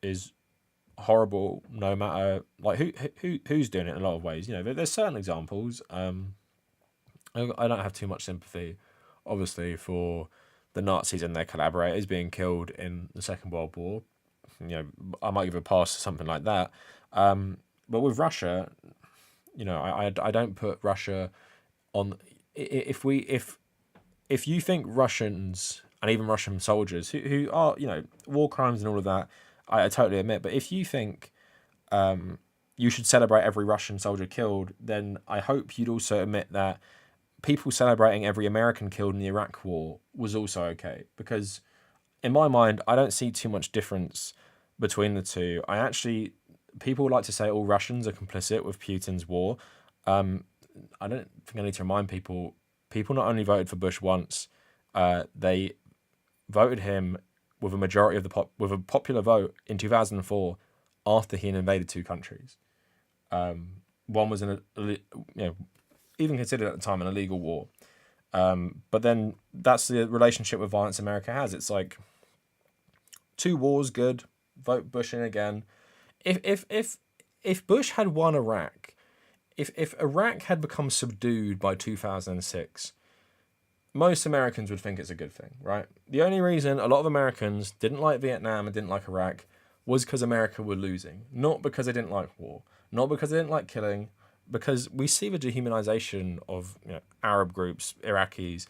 horrible. No matter like who's doing it in a lot of ways. There's certain examples. I don't have too much sympathy, obviously, for the Nazis and their collaborators being killed in the Second World War. I might give a pass to something like that. But with Russia, I don't put Russia on. If you think Russians and even Russian soldiers who are war crimes and all of that, I totally admit. But if you think you should celebrate every Russian soldier killed, then I hope you'd also admit that people celebrating every American killed in the Iraq War was also okay. Because in my mind, I don't see too much difference between the two. People like to say all Russians are complicit with Putin's war. I don't think I need to remind people. People not only voted for Bush once, they voted him with a majority of with a popular vote in 2004 after he invaded two countries. One was even considered at the time an illegal war. But then that's the relationship with violence America has. It's like 2 wars, good. Vote Bush in again. If Bush had won Iraq, if Iraq had become subdued by 2006, most Americans would think it's a good thing, right? The only reason a lot of Americans didn't like Vietnam and didn't like Iraq was because America were losing, not because they didn't like war, not because they didn't like killing, because we see the dehumanization of Arab groups, Iraqis,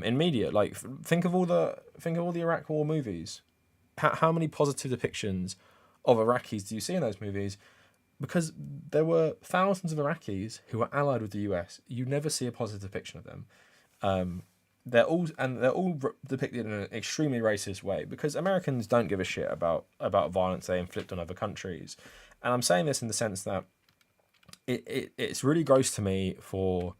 in media. Like think of all the Iraq War movies. How many positive depictions of Iraqis do you see in those movies? Because there were thousands of Iraqis who were allied with the US. You never see a positive depiction of them. They're all depicted in an extremely racist way because Americans don't give a shit about violence they inflict on other countries. And I'm saying this in the sense that it's really gross to me for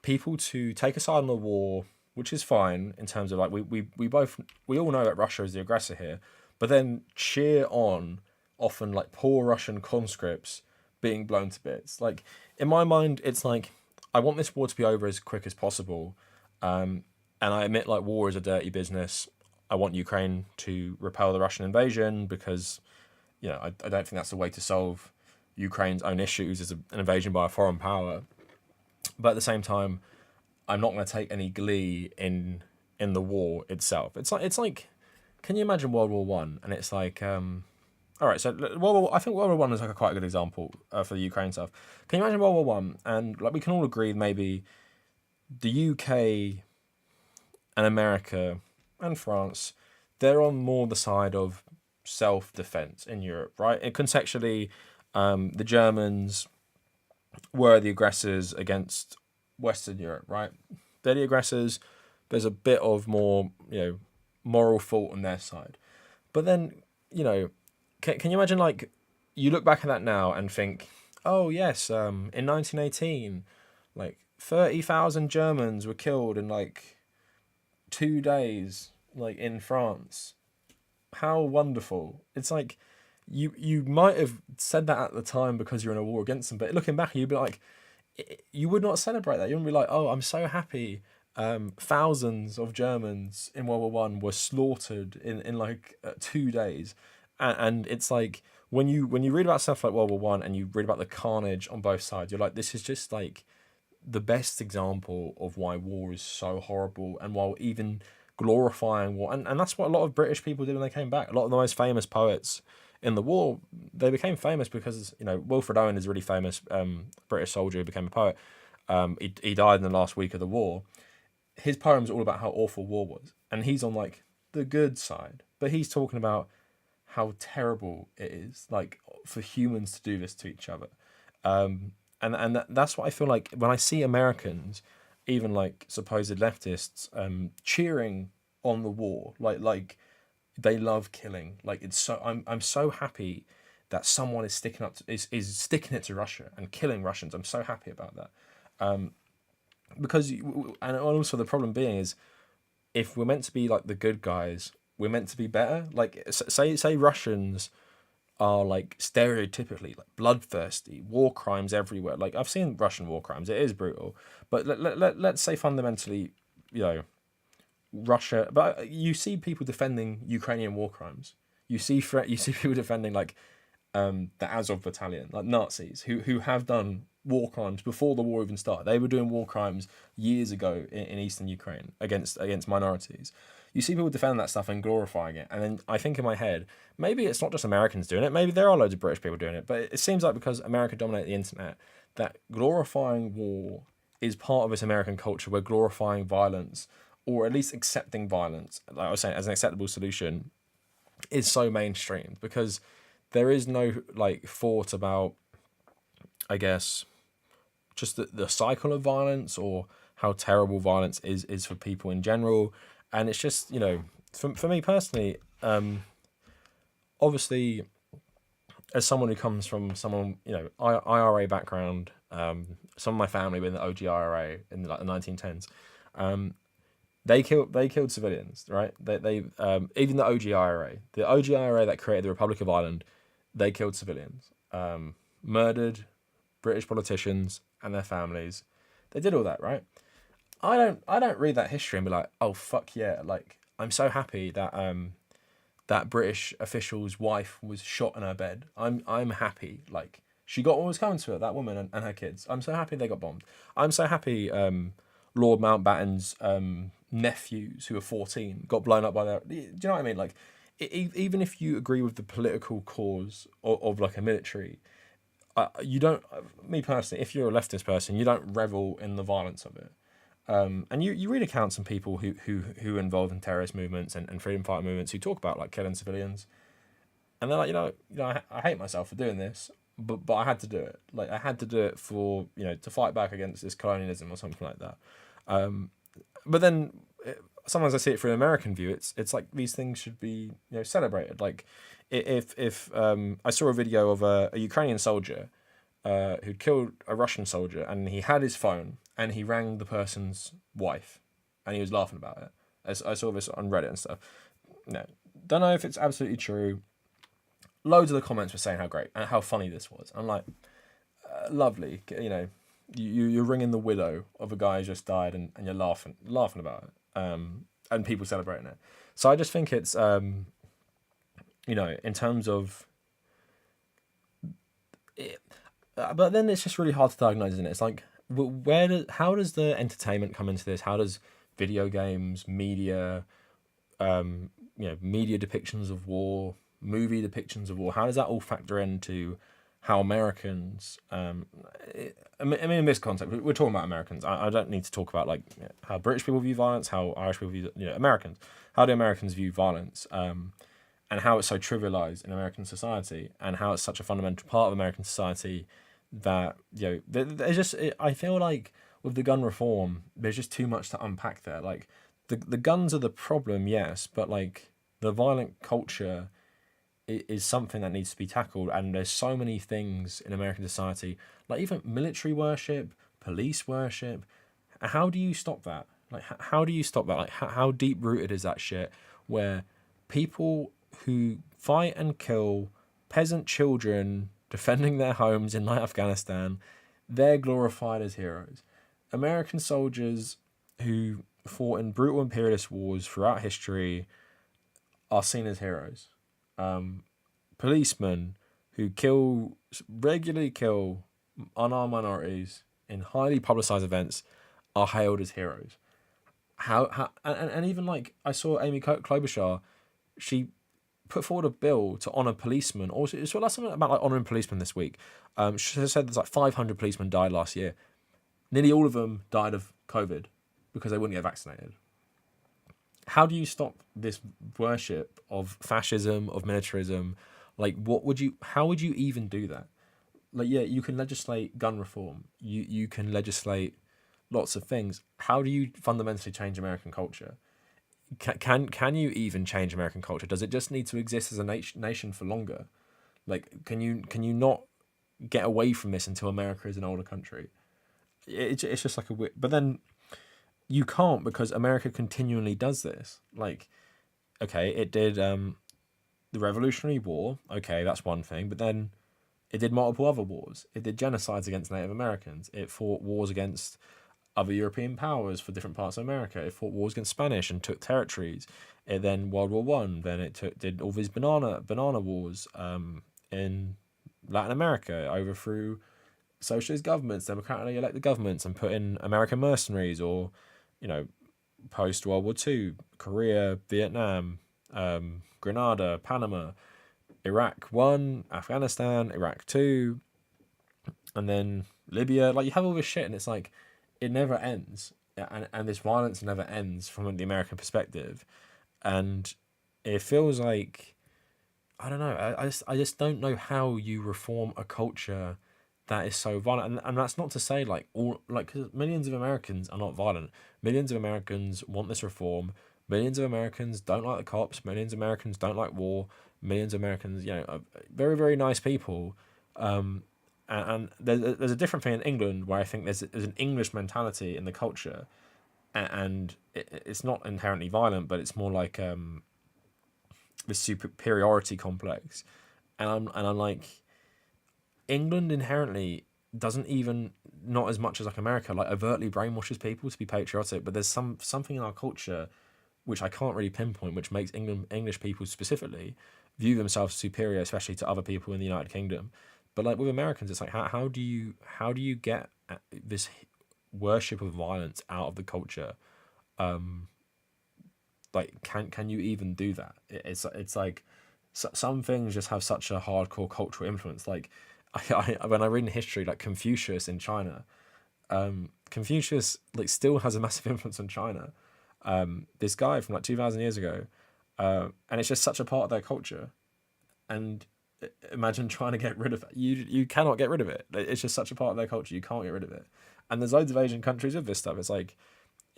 people to take a side on the war, which is fine in terms of like we all know that Russia is the aggressor here, but then cheer on often like poor Russian conscripts being blown to bits. Like in my mind, it's like I want this war to be over as quick as possible, and I admit like war is a dirty business. I want Ukraine to repel the Russian invasion because I don't think that's the way to solve Ukraine's own issues is an invasion by a foreign power. But at the same time, I'm not going to take any glee in the war itself. It's like, can you imagine World War One? And it's like, all right, so I think World War One is like quite a good example for the Ukraine stuff. Can you imagine World War One? And like we can all agree, maybe the UK and America and France, they're on more the side of self-defense in Europe, right? And contextually, the Germans were the aggressors against Western Europe, right? They're the aggressors. There's a bit of more, moral fault on their side. But then, can you imagine, like, you look back at that now and think, oh, yes, in 1918, like, 30,000 Germans were killed in, like, 2 days, like, in France. How wonderful. It's like, you might have said that at the time because you're in a war against them, but looking back, you'd be like, you would not celebrate that. You wouldn't be like, oh, I'm so happy. Thousands of Germans in World War One were slaughtered in like 2 days, and it's like when you read about stuff like World War One and you read about the carnage on both sides, you're like, this is just like the best example of why war is so horrible, and while even glorifying war, and that's what a lot of British people did when they came back. A lot of the most famous poets in the war, they became famous because Wilfred Owen is a really famous British soldier who became a poet. He died in the last week of the war. His poems are all about how awful war was, and he's on like the good side, but he's talking about how terrible it is, like for humans to do this to each other. That's what I feel like when I see Americans, even like supposed leftists, cheering on the war, like they love killing. Like it's so I'm so happy that someone is sticking up to, is sticking it to Russia and killing Russians. I'm so happy about that. Because and also the problem being is if we're meant to be like the good guys, we're meant to be better. Like say Russians are like stereotypically like bloodthirsty, war crimes everywhere. Like I've seen Russian war crimes; it is brutal. But let's say fundamentally, Russia. But you see people defending Ukrainian war crimes. You see people defending like the Azov battalion, like Nazis who have done war crimes before the war even started. They were doing war crimes years ago in eastern Ukraine against minorities. You see people defending that stuff and glorifying it, and then I think in my head, maybe it's not just Americans doing it. Maybe there are loads of British people doing it, but it seems like because America dominated the internet, that glorifying war is part of this American culture. We're glorifying violence, or at least accepting violence, like I was saying, as an acceptable solution, is so mainstream because there is no like thought about, I guess, just the cycle of violence or how terrible violence is for people in general. And it's just, for me personally, obviously, as someone who comes from IRA background, some of my family were in the OG IRA in like the 1910s. They killed civilians, right? They even the OG IRA that created the Republic of Ireland, they killed civilians, murdered British politicians and their families. They did all that, right? I don't read that history and be like, oh fuck yeah, like I'm so happy that that British official's wife was shot in her bed. I'm happy, like she got what was coming to her, that woman and her kids. I'm so happy they got bombed. I'm so happy Lord Mountbatten's nephews who were 14 got blown up by their. Do you know what I mean? Like even if you agree with the political cause of like a military, you don't. Me personally, if you're a leftist person, you don't revel in the violence of it. And you read accounts of people who are involved in terrorist movements and freedom fighter movements who talk about like killing civilians, and they're like, I hate myself for doing this, but I had to do it. Like I had to do it for to fight back against this colonialism or something like that. But then sometimes I see it through an American view. It's like these things should be celebrated. Like if I saw a video of a Ukrainian soldier who'd killed a Russian soldier, and he had his phone, and he rang the person's wife, and he was laughing about it. I saw this on Reddit and stuff. No, don't know if it's absolutely true. Loads of the comments were saying how great and how funny this was. I'm like, lovely, you're ringing the widow of a guy who just died, and you're laughing about it, and people celebrating it. So I just think it's, in terms of it, but then it's just really hard to diagnose, isn't it? It's like, how does the entertainment come into this? How does video games, media, media depictions of war, movie depictions of war, how does that all factor into how Americans, in this context, we're talking about Americans. I don't need to talk about like how British people view violence, how Irish people view, Americans. How do Americans view violence, and how it's so trivialized in American society, and how it's such a fundamental part of American society that there's just, I feel like with the gun reform, there's just too much to unpack there. Like the guns are the problem, yes, but like the violent culture is something that needs to be tackled, and there's so many things in American society, like even military worship, police worship. How do you stop that? Like, how do you stop that? Like, how deep rooted is that shit? Where people who fight and kill peasant children defending their homes in like Afghanistan, they're glorified as heroes. American soldiers who fought in brutal imperialist wars throughout history are seen as heroes. Policemen who regularly kill unarmed minorities in highly publicized events are hailed as heroes. And even like I saw Amy Klobuchar, she put forward a bill to honour policemen. Also, it's something about like honouring policemen this week. She said there's like 500 policemen died last year. Nearly all of them died of COVID because they wouldn't get vaccinated. How do you stop this worship of fascism, of militarism? Like, how would you even do that? Like, yeah, you can legislate gun reform. You can legislate lots of things. How do you fundamentally change American culture? Can you even change American culture? Does it just need to exist as a nation for longer? Like, can you not get away from this until America is an older country? It's just like a weird, but then you can't, because America continually does this. Like, okay, it did the Revolutionary War. Okay, that's one thing. But then it did multiple other wars. It did genocides against Native Americans. It fought wars against other European powers for different parts of America. It fought wars against Spanish and took territories. It then World War One. Then it did all these banana wars in Latin America, overthrew socialist governments, democratically elected governments, and put in American mercenaries, or post World War Two, Korea, Vietnam, Grenada, Panama, Iraq 1, Afghanistan, Iraq 2, and then Libya. Like, you have all this shit, and it's like it never ends, and this violence never ends from the American perspective, and it feels like, I don't know. I just don't know how you reform a culture that is so violent, and that's not to say like all, like, because millions of Americans are not violent. Millions of Americans want this reform. Millions of Americans don't like the cops. Millions of Americans don't like war. Millions of Americans, are very, very nice people. And there's a different thing in England where I think there's an English mentality in the culture, and it's not inherently violent, but it's more like the superiority complex, and I'm like, England inherently doesn't even, not as much as like America, like overtly brainwashes people to be patriotic, but there's something in our culture which I can't really pinpoint, which makes English people specifically view themselves superior, especially to other people in the United Kingdom. But like with Americans, it's like, how do you get this worship of violence out of the culture? Like, can you even do that? It's like some things just have such a hardcore cultural influence. Like, when I read in history, like Confucius in China, Confucius like still has a massive influence on China. This guy from like 2,000 years ago, and it's just such a part of their culture. And imagine trying to get rid of it. You cannot get rid of it. It's just such a part of their culture. You can't get rid of it. And there's loads of Asian countries with this stuff. It's like,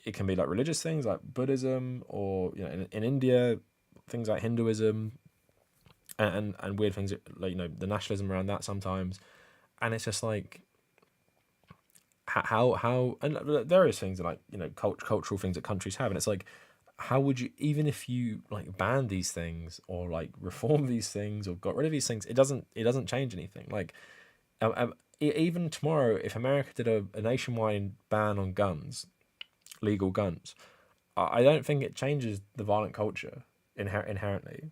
it can be like religious things like Buddhism, or in India, things like Hinduism, and weird things like the nationalism around that sometimes. And it's just like, how and various things like cultural things that countries have, and it's like, how would you, even if you like ban these things or like reform these things or got rid of these things, it doesn't change anything. Like even tomorrow, if America did a nationwide ban on guns, legal guns, I don't think it changes the violent culture inherently.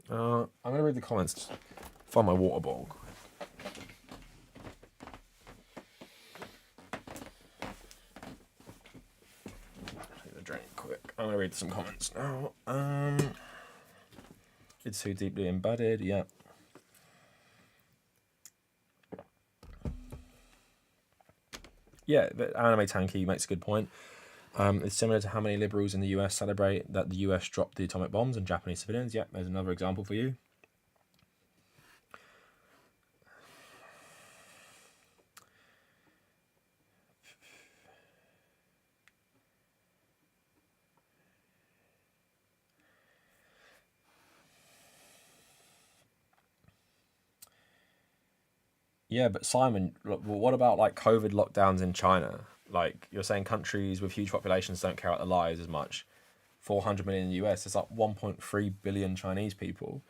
I'm gonna read the comments. Find my water bottle. Take the drink quick. I'm gonna read some comments now. It's too deeply embedded. Yeah. Yeah, but Anime Tanky makes a good point. It's similar to how many liberals in the US celebrate that the US dropped the atomic bombs on Japanese civilians. Yeah, there's another example for you. Yeah, but Simon, look, well, what about like COVID lockdowns in China? Like you're saying, countries with huge populations don't care about their lives as much. 400 million in the US, it's like 1.3 billion Chinese people,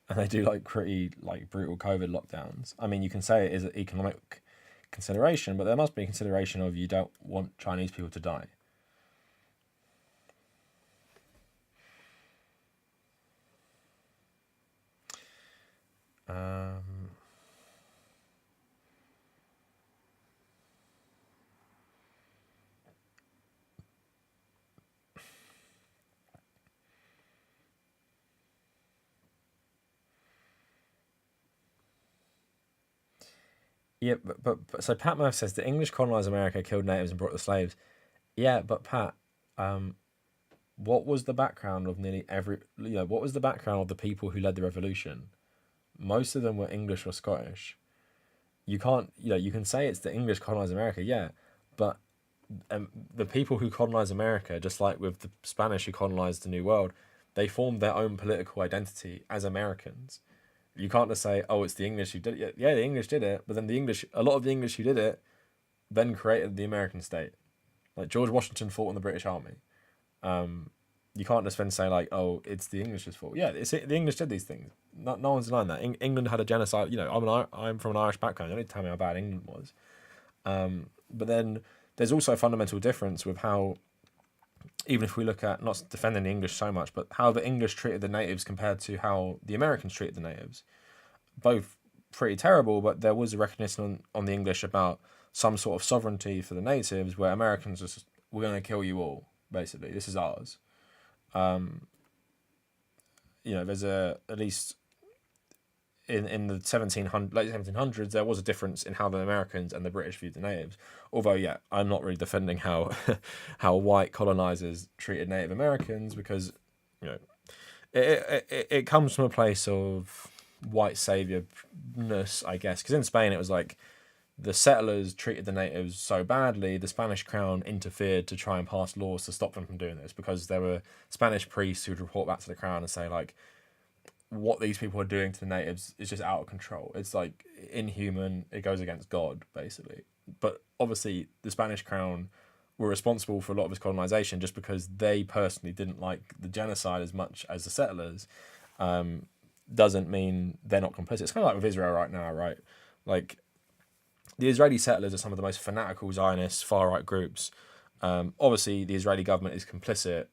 and they do like pretty like brutal COVID lockdowns. I mean, you can say it is an economic consideration, but there must be a consideration of you don't want Chinese people to die. Um, yeah, but so Pat Murph says the English colonized America, killed natives, and brought the slaves. Yeah, but Pat, um, what was the background of nearly every? What was the background of the people who led the revolution? Most of them were English or Scottish. You can't, you can say it's the English colonized America, yeah, but the people who colonized America, just like with the Spanish who colonized the New World, they formed their own political identity as Americans. You can't just say, "Oh, it's the English who did it." Yeah, the English did it, but then a lot of the English who did it, then created the American state. Like George Washington fought in the British Army. Um, you can't just then say like, "Oh, it's the English's fault." Yeah, the English did these things. No one's denying that. England had a genocide. I'm from an Irish background. You don't need to tell me how bad England was. But then there's also a fundamental difference with how, even if we look at not defending the English so much, but how the English treated the natives compared to how the Americans treated the natives. Both pretty terrible, but there was a recognition on the English about some sort of sovereignty for the natives, where Americans just, we're going to kill you all, basically. This is ours. There's at least in the late 1700s, there was a difference in how the Americans and the British viewed the natives. Although, yeah, I'm not really defending how how white colonizers treated Native Americans, because you know it comes from a place of white saviorness, I guess. Because in Spain, it was like the settlers treated the natives so badly, the Spanish crown interfered to try and pass laws to stop them from doing this, because there were Spanish priests who would report back to the crown and say like, what these people are doing to the natives is just out of control. It's like inhuman. It goes against God, basically. But obviously, the Spanish crown were responsible for a lot of this colonization, just because they personally didn't like the genocide as much as the settlers. Doesn't mean they're not complicit. It's kind of like with Israel right now, right? Like the Israeli settlers are some of the most fanatical Zionist far right groups. Obviously, the Israeli government is complicit.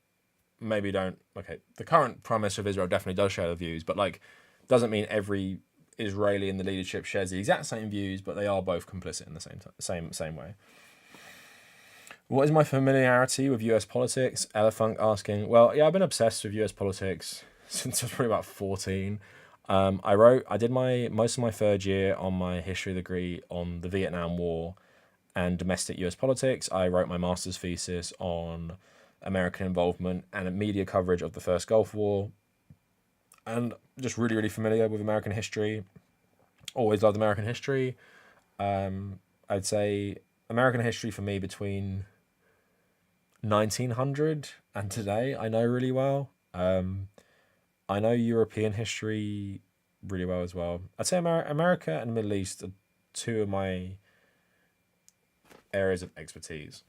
Maybe don't, okay, the current prime minister of Israel definitely does share the views, but like doesn't mean every Israeli in the leadership shares the exact same views, but they are both complicit in the same way. What is my familiarity with US politics? Elefunk asking. Well, yeah, I've been obsessed with US politics since I was probably about 14. I did my most of my third year on my history degree on the Vietnam War and domestic US politics. I wrote my master's thesis on American involvement and media coverage of the first Gulf War, and just really, really familiar with American history. Always loved American history. I'd say American history for me between 1900 and today, I know really well. I know European history really well as well. I'd say America and Middle East are two of my areas of expertise,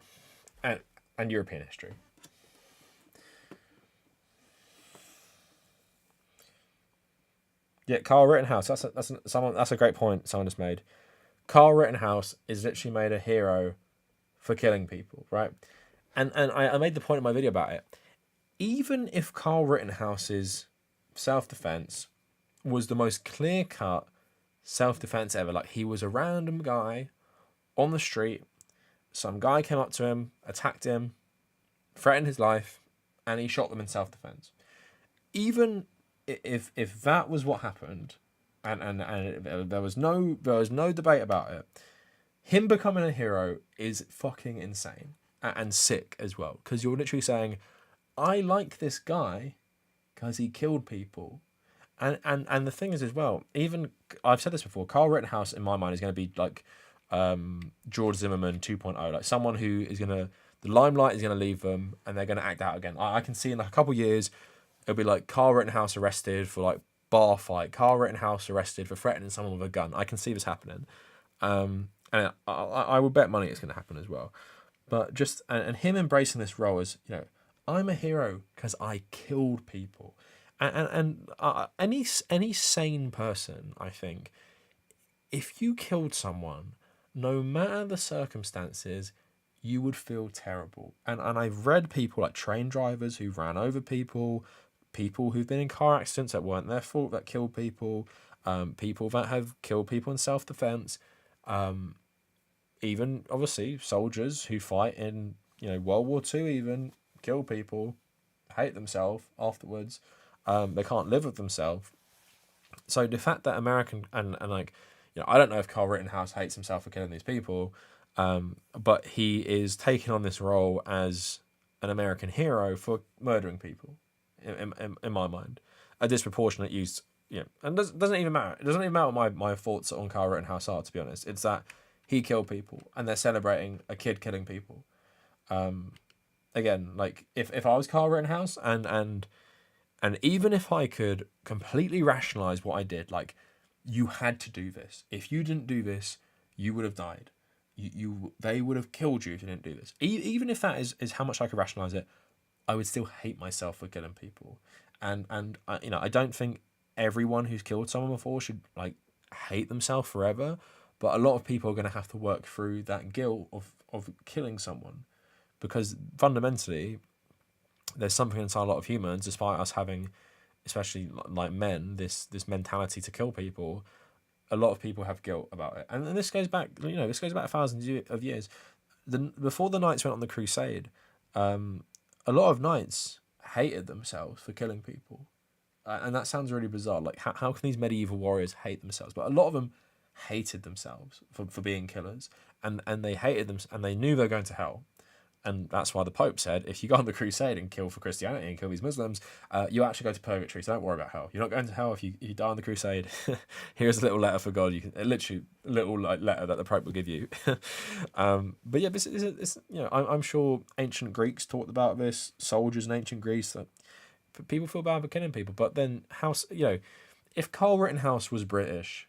and European history. Yeah, Carl Rittenhouse. That's a great point someone just made. Carl Rittenhouse is literally made a hero for killing people, right? And I made the point in my video about it. Even if Carl Rittenhouse's self-defense was the most clear-cut self-defense ever, like he was a random guy on the street, some guy came up to him, attacked him, threatened his life, and he shot them in self-defense. Even if that was what happened, and there was no debate about it, him becoming a hero is fucking insane and sick as well, because you're literally saying, I like this guy because he killed people. And the thing is as well, even I've said this before, Carl Rittenhouse in my mind is going to be like George Zimmerman 2.0, like someone who is going to, the limelight is going to leave them and they're going to act out again. I can see in like a couple of years, it'll be like Carl Rittenhouse arrested for like bar fight, Carl Rittenhouse arrested for threatening someone with a gun. I can see this happening. And I would bet money it's going to happen as well. But just, and him embracing this role as, you know, I'm a hero because I killed people. And any sane person, I think, if you killed someone, no matter the circumstances, you would feel terrible. And I've read people like train drivers who ran over people, people who've been in car accidents that weren't their fault that killed people, people that have killed people in self-defense, even obviously soldiers who fight in, you know, World War II, even kill people, hate themselves afterwards. They can't live with themselves. So the fact that American and like, you know, I don't know if Carl Rittenhouse hates himself for killing these people, but he is taking on this role as an American hero for murdering people. In my mind, a disproportionate use. Yeah, and doesn't even matter. It doesn't even matter what my thoughts on Carl Rittenhouse are. To be honest, it's that he killed people, and they're celebrating a kid killing people. Again, like if I was Carl Rittenhouse, and even if I could completely rationalize what I did, like you had to do this. If you didn't do this, you would have died. They would have killed you if you didn't do this. Even if that is how much I could rationalize it, I would still hate myself for killing people. And you know, I don't think everyone who's killed someone before should like hate themselves forever. But a lot of people are going to have to work through that guilt of killing someone, because fundamentally, there's something inside a lot of humans, despite us having, especially like men, this mentality to kill people. A lot of people have guilt about it, and this goes back, you know, this goes back thousands of years. Before the knights went on the crusade, a lot of knights hated themselves for killing people, and that sounds really bizarre. Like how can these medieval warriors hate themselves? But a lot of them hated themselves for being killers, and they hated them, and they knew they were going to hell. And that's why the Pope said, if you go on the crusade and kill for Christianity and kill these Muslims, you actually go to purgatory, so don't worry about hell. You're not going to hell if you die on the crusade. Here's a little letter for God. You can literally a little like letter that the Pope will give you. But yeah, this is you know, I'm sure ancient Greeks talked about this. Soldiers in ancient Greece, that people feel bad for killing people. But then you know, if Carl Rittenhouse was British,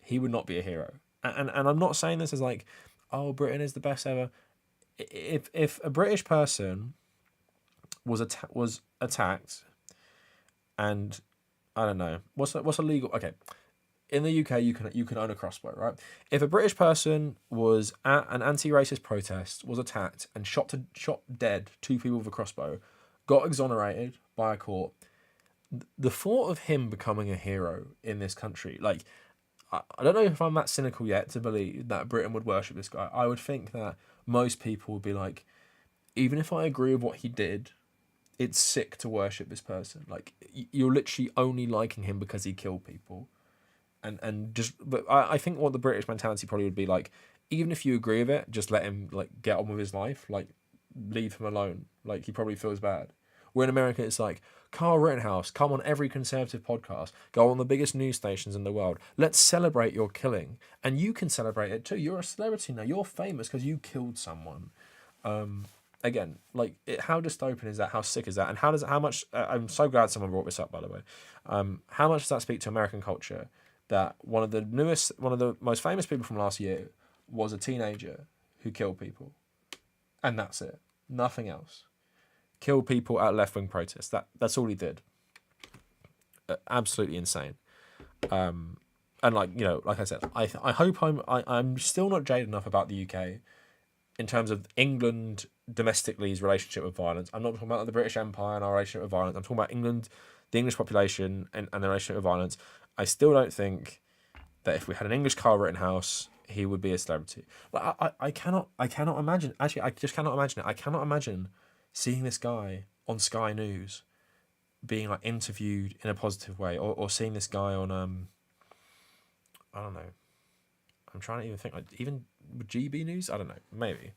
he would not be a hero. And I'm not saying this as like, oh, Britain is the best ever. If a British person was attacked, and I don't know what's a legal, okay, in the UK you can own a crossbow, right? If a British person was at an anti-racist protest, was attacked and shot dead 2 people with a crossbow, got exonerated by a court, the thought of him becoming a hero in this country, like, I don't know if I'm that cynical yet to believe that Britain would worship this guy. I would think that most people would be like, even if I agree with what he did, it's sick to worship this person. Like, you're literally only liking him because he killed people. But I think what the British mentality probably would be like, even if you agree with it, just let him like get on with his life. Like, leave him alone. Like, he probably feels bad. Where in America, it's like, Carl Rittenhouse, come on every conservative podcast, go on the biggest news stations in the world. Let's celebrate your killing. And you can celebrate it too. You're a celebrity now. You're famous because you killed someone. again, like how dystopian is that? How sick is that? And how much? I'm so glad someone brought this up, by the way. How much does that speak to American culture? That one of the most famous people from last year was a teenager who killed people, and that's it. Nothing else. Killed people at left wing protests. That's all he did. Absolutely insane. And like like I said, I hope I'm still not jaded enough about the UK in terms of England domestically's relationship with violence. I'm not talking about the British Empire and our relationship with violence. I'm talking about England, the English population, and the relationship with violence. I still don't think that if we had an English Carl Rittenhouse, he would be a celebrity. Like I cannot imagine. Actually, I just cannot imagine it. I cannot imagine seeing this guy on Sky News being like interviewed in a positive way, or seeing this guy on I don't know. I'm trying to even think, like, even GB News. I don't know, maybe.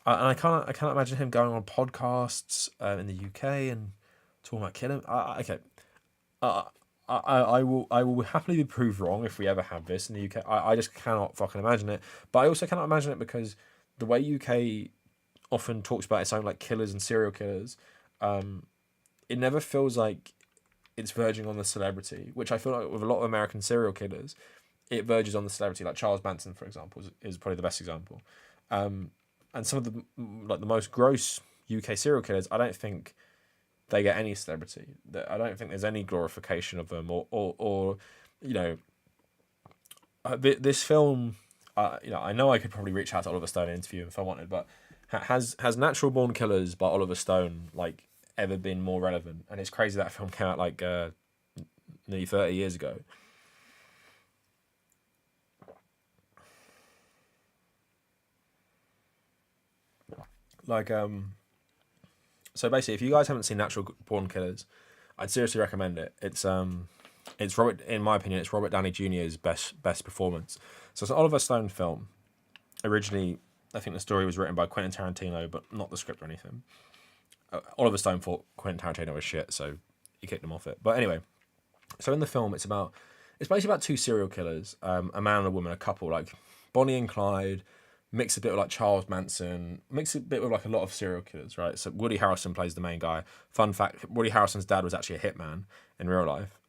And I can't imagine him going on podcasts in the UK and talking about killing. Okay, I will happily be proved wrong if we ever have this in the UK. I just cannot fucking imagine it. But I also cannot imagine it because the way UK often talks about its own like killers and serial killers, it never feels like it's verging on the celebrity, which I feel like with a lot of American serial killers, it verges on the celebrity. Like Charles Manson, for example, is probably the best example. And some of the most gross UK serial killers, I don't think they get any celebrity. I don't think there's any glorification of them, or this film. I know I could probably reach out to Oliver Stone and interview him if I wanted, but has Natural Born Killers by Oliver Stone like ever been more relevant? And it's crazy that film came out like nearly 30 years ago. Like so basically, if you guys haven't seen Natural Born Killers, I'd seriously recommend it. It's Robert, in my opinion, it's Robert Downey Jr.'s best performance. So it's an Oliver Stone film. Originally, I think the story was written by Quentin Tarantino, but not the script or anything. Oliver Stone thought Quentin Tarantino was shit, so he kicked him off it. But anyway, so in the film, it's basically about two serial killers, a man and a woman, a couple, like Bonnie and Clyde, mix a bit with like Charles Manson, mix a bit with like a lot of serial killers, right? So Woody Harrelson plays the main guy. Fun fact, Woody Harrelson's dad was actually a hitman in real life.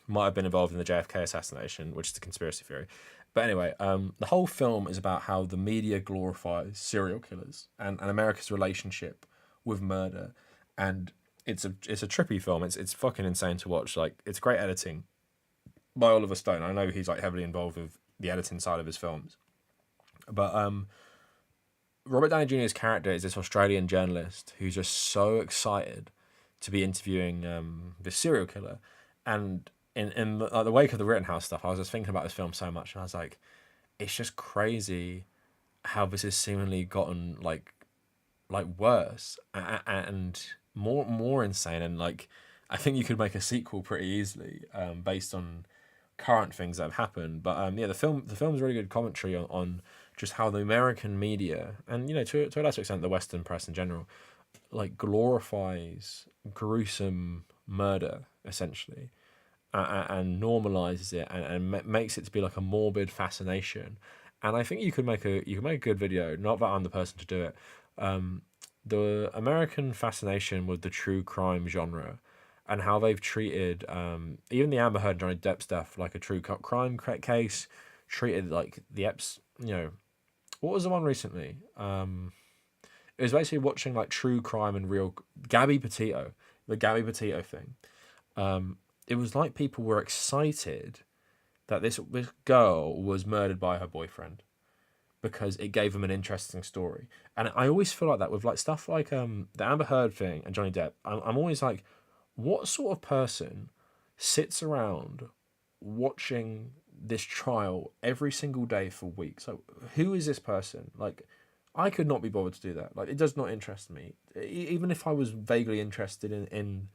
Might have been involved in the JFK assassination, which is a conspiracy theory. But anyway, the whole film is about how the media glorifies serial killers and America's relationship with murder. And it's a trippy film. It's fucking insane to watch. Like, it's great editing by Oliver Stone. I know he's like heavily involved with the editing side of his films. But Robert Downey Jr.'s character is this Australian journalist who's just so excited to be interviewing this serial killer. And in the wake of the Rittenhouse stuff, I was just thinking about this film so much, and I was like, it's just crazy how this has seemingly gotten like worse and more insane. And like, I think you could make a sequel pretty easily based on current things that have happened. But the film's really good commentary on just how the American media and to a lesser extent the Western press in general like glorifies gruesome murder essentially, and normalizes it and makes it to be like a morbid fascination. And I think you could make a good video. Not that I'm the person to do it. The American fascination with the true crime genre and how they've treated even the Amber Heard and Johnny Depp stuff like a true crime case, treated like the Epps. What was the one recently? It was basically watching like true crime and real Gabby Petito, the Gabby Petito thing. It was like people were excited that this girl was murdered by her boyfriend because it gave them an interesting story. And I always feel like that with like stuff like the Amber Heard thing and Johnny Depp. I'm always like, what sort of person sits around watching this trial every single day for weeks? Like, who is this person? Like, I could not be bothered to do that. Like, it does not interest me. Even if I was vaguely interested in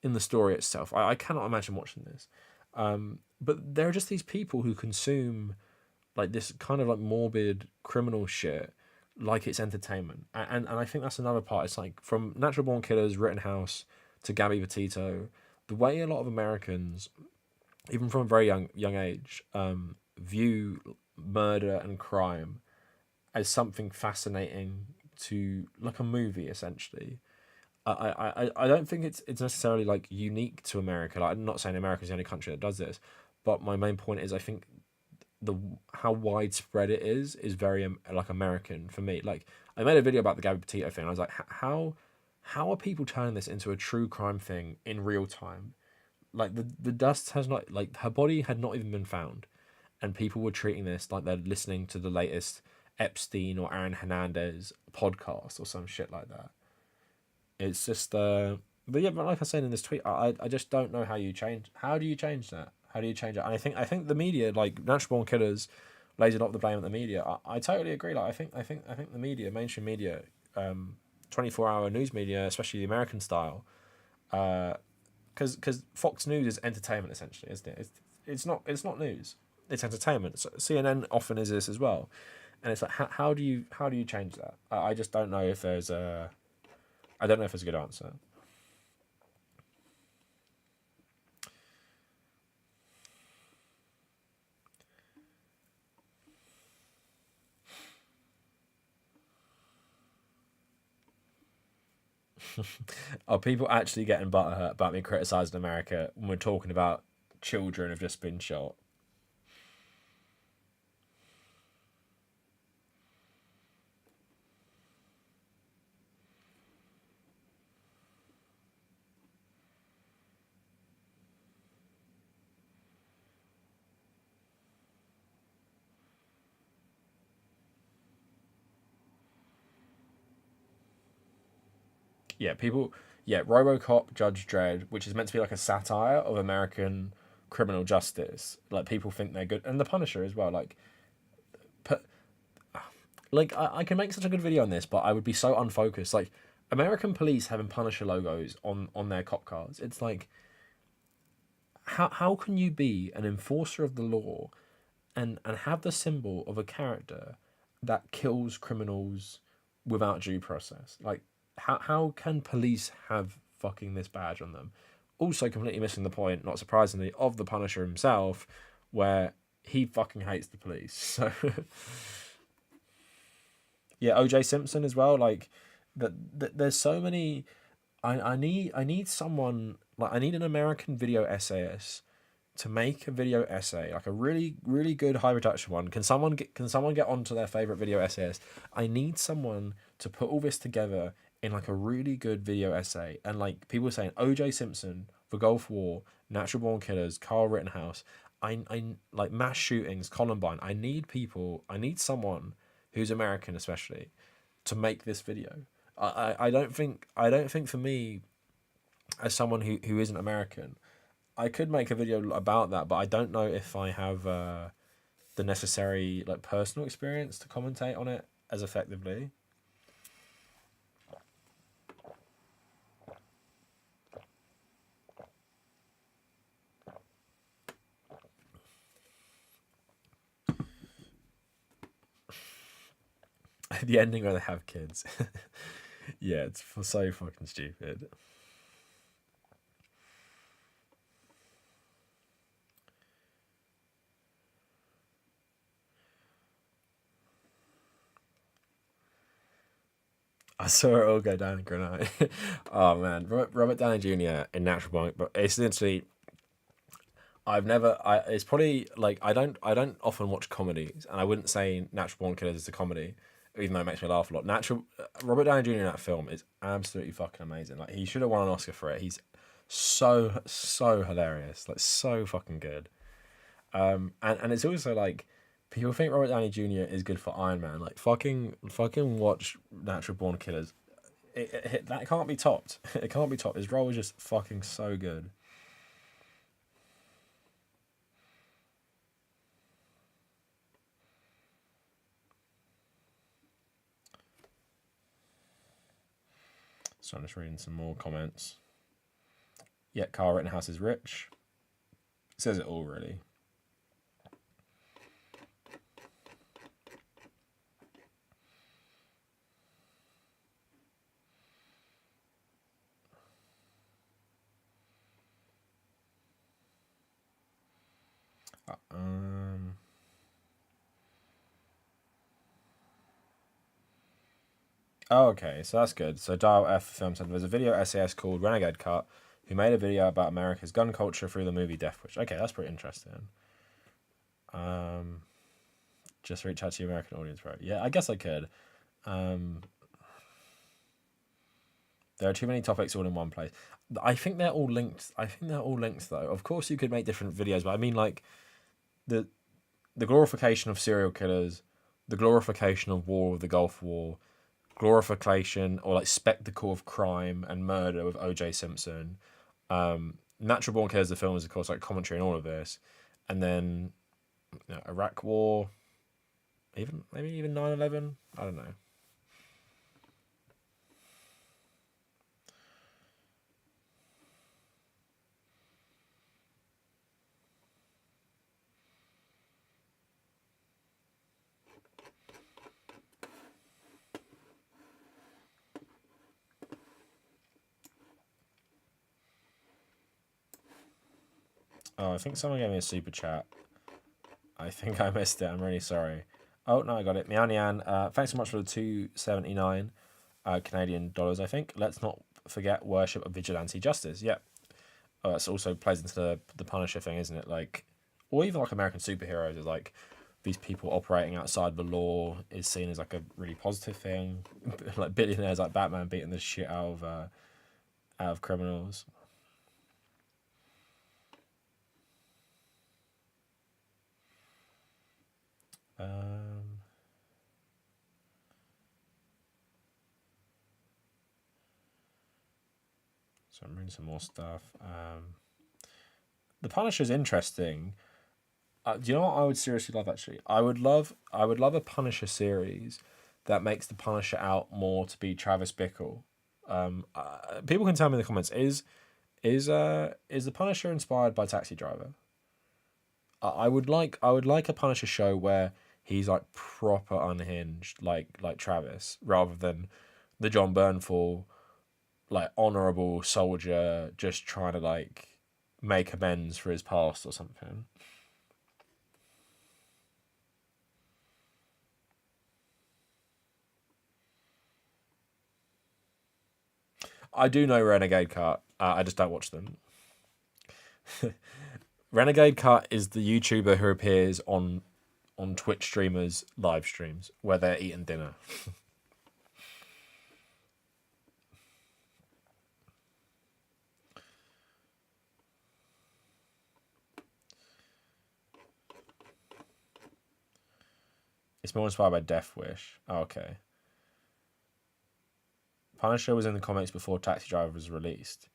the story itself, I cannot imagine watching this. But there are just these people who consume like this kind of like morbid criminal shit like it's entertainment. And I think that's another part. It's like from Natural Born Killers, Rittenhouse to Gabby Petito, the way a lot of Americans, even from a very young age, view murder and crime as something fascinating to like a movie essentially. I don't think it's necessarily like unique to America. Like, I'm not saying America's the only country that does this, but my main point is I think the how widespread it is very like American for me. Like, I made a video about the Gabby Petito thing. I was like, how are people turning this into a true crime thing in real time? Like, the dust has not, like, her body had not even been found, and people were treating this like they're listening to the latest Epstein or Aaron Hernandez podcast or some shit like that. It's just but yeah, but like I said in this tweet, I just don't know how you change. How do you change that? How do you change it? And I think the media, like Natural Born Killers, lays a lot of the blame at the media. I totally agree. Like, I think the media, mainstream media, 24-hour news media, especially the American style, because Fox News is entertainment essentially, isn't it? It's not news. It's entertainment. So CNN often is this as well, and it's like how do you change that? I just don't know if there's a I don't know if there's a good answer. Are people actually getting butthurt about me criticising America when we're talking about children have just been shot? Yeah, people. Yeah, RoboCop, Judge Dredd, which is meant to be like a satire of American criminal justice. Like, people think they're good, and The Punisher as well. Put, I can make such a good video on this, but I would be so unfocused. Like, American police having Punisher logos on their cop cars. It's like, how can you be an enforcer of the law and have the symbol of a character that kills criminals without due process? Like, how can police have fucking this badge on them? Also, completely missing the point, not surprisingly, of the Punisher himself, where he fucking hates the police. So yeah, OJ Simpson as well. Like, there's so many. I need someone, like, I need an American video essayist to make a video essay, like a really really good high production one. Can someone get onto their favorite video essayist? I need someone to put all this together in like a really good video essay. And like, people are saying OJ Simpson, The Gulf War, Natural Born Killers, Carl Rittenhouse, I like mass shootings, Columbine. I need someone who's American especially to make this video. I don't think for me, as someone who isn't American, I could make a video about that, but I don't know if I have the necessary like personal experience to commentate on it as effectively. The ending where they have kids. Yeah, it's so fucking stupid. I saw it all go down in Grenade. Oh man, Robert Downey Jr. in Natural Born, but essentially, I've never. It's probably like I don't often watch comedies, and I wouldn't say Natural Born Killers is a comedy, even though it makes me laugh a lot. Robert Downey Jr. in that film is absolutely fucking amazing. Like, he should have won an Oscar for it. He's so hilarious, like so fucking good. And it's also like, people think Robert Downey Jr. is good for Iron Man. Like, fucking watch Natural Born Killers. That can't be topped. It can't be topped. His role is just fucking so good. So I'm just reading some more comments. Yeah, Carl Rittenhouse is rich. Says it all, really. Um, Oh, okay, so that's good. So Dial F Film Center. There's a video SAS called Renegade Cut, who made a video about America's gun culture through the movie Death Wish. Okay, that's pretty interesting. Um, just reach out to your American audience, right? Yeah, I guess I could. Um, there are too many topics all in one place. I think they're all linked. I think they're all linked, though. Of course, you could make different videos, but I mean, like the the glorification of serial killers, the glorification of war of the Gulf War, glorification or like spectacle of crime and murder with O.J. Simpson. Natural Born Killers, the film, is of course like commentary on all of this, and then Iraq War, even maybe even 9/11. I don't know. Oh, I think someone gave me a super chat. I think I missed it. I'm really sorry. Oh no, I got it. Meow Nyan. Thanks so much for the 279 Canadian dollars. I think. Let's not forget worship of vigilante justice. Yeah. Oh, that's also plays into the Punisher thing, isn't it? Like, or even like American superheroes is like these people operating outside the law is seen as like a really positive thing. Like billionaires like Batman beating the shit out of criminals. Um, so I'm reading some more stuff. The Punisher is interesting. Do you know what I would seriously love? Actually, I would love a Punisher series that makes the Punisher out more to be Travis Bickle. People can tell me in the comments is the Punisher inspired by Taxi Driver? I would like a Punisher show where he's like proper unhinged, like Travis, rather than the John Bernthal like honorable soldier just trying to like make amends for his past or something. I do know Renegade Cut. I just don't watch them. Renegade Cut is the YouTuber who appears on Twitch streamers' live streams where they're eating dinner. It's more inspired by Death Wish. Oh, okay. Punisher was in the comics before Taxi Driver was released.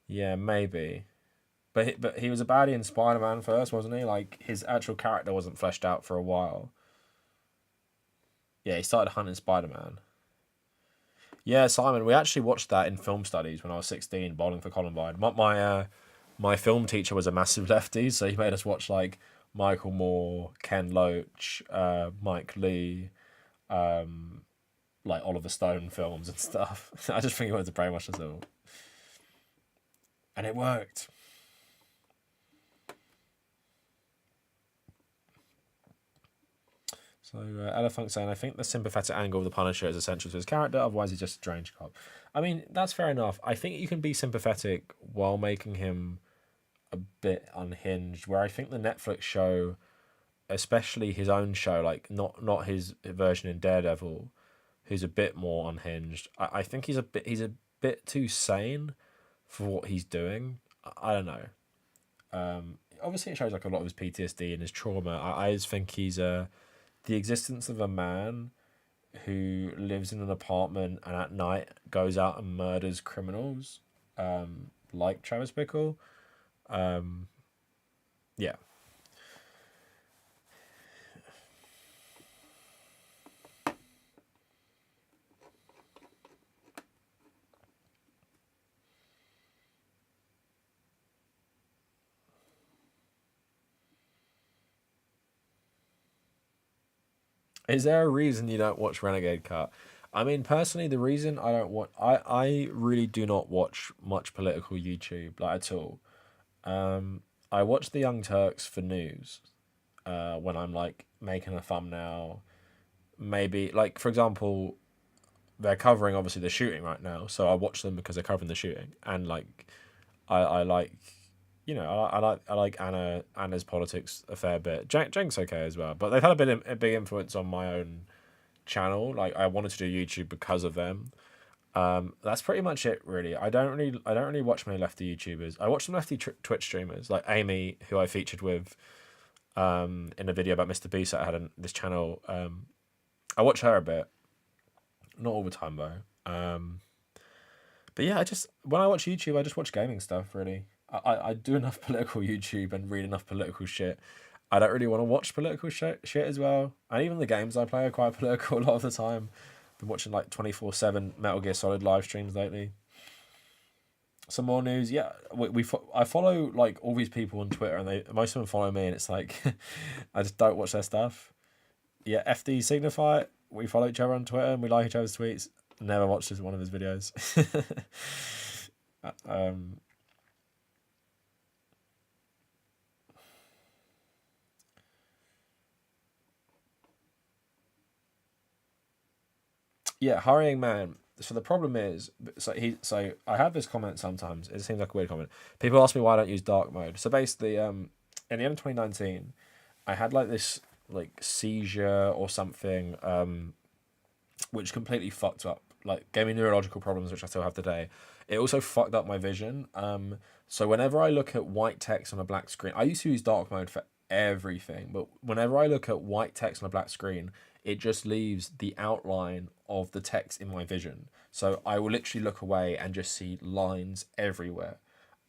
Yeah, maybe. But he was a baddie in Spider Man first, wasn't he? Like his actual character wasn't fleshed out for a while. Yeah, he started hunting Spider Man. Yeah, Simon, we actually watched that in film studies when I was 16, bowling for Columbine. My film teacher was a massive lefty, so he made us watch like Michael Moore, Ken Loach, Mike Lee, like Oliver Stone films and stuff. I just think he wanted to brainwash us all, and it worked. So Elephant saying, I think the sympathetic angle of the Punisher is essential to his character. Otherwise, he's just a strange cop. I mean, that's fair enough. I think you can be sympathetic while making him a bit unhinged. Where I think the Netflix show, especially his own show, like not his version in Daredevil, who's a bit more unhinged. I think he's a bit too sane for what he's doing. I don't know. Obviously, it shows like a lot of his PTSD and his trauma. I just think he's the existence of a man who lives in an apartment and at night goes out and murders criminals, like Travis Bickle. Yeah. Is there a reason you don't watch Renegade Cut? I mean, personally, the reason I don't watch, I really do not watch much political YouTube, like at all. I watch the Young Turks for news, when I'm like making a thumbnail. Maybe, like, for example, they're covering obviously the shooting right now, so I watch them because they're covering the shooting, and like I like, you know, I like Anna's politics a fair bit. Cenk's okay as well, but they've had a big influence on my own channel. Like I wanted to do YouTube because of them. That's pretty much it, really. I don't really watch many lefty YouTubers. I watch some lefty Twitch streamers, like Amy, who I featured with in a video about Mr. Beast that I had on this channel. I watch her a bit, not all the time though. But yeah, when I watch YouTube, I just watch gaming stuff. Really, I do enough political YouTube and read enough political shit. I don't really want to watch political shit as well, and even the games I play are quite political a lot of the time. Been watching like 24/7 Metal Gear Solid live streams lately. Some more news, yeah. I follow like all these people on Twitter, and most of them follow me, and it's like I just don't watch their stuff. Yeah, FD Signify. We follow each other on Twitter and we like each other's tweets. Never watched one of his videos. Yeah, hurrying man. So the problem is, so I have this comment sometimes. It seems like a weird comment. People ask me why I don't use dark mode. So basically, in the end of 2019, I had like this like seizure or something, which completely fucked up. Like gave me neurological problems, which I still have today. It also fucked up my vision. So whenever I look at white text on a black screen, I used to use dark mode for everything, but whenever I look at white text on a black screen, it just leaves the outline of the text in my vision. So I will literally look away and just see lines everywhere.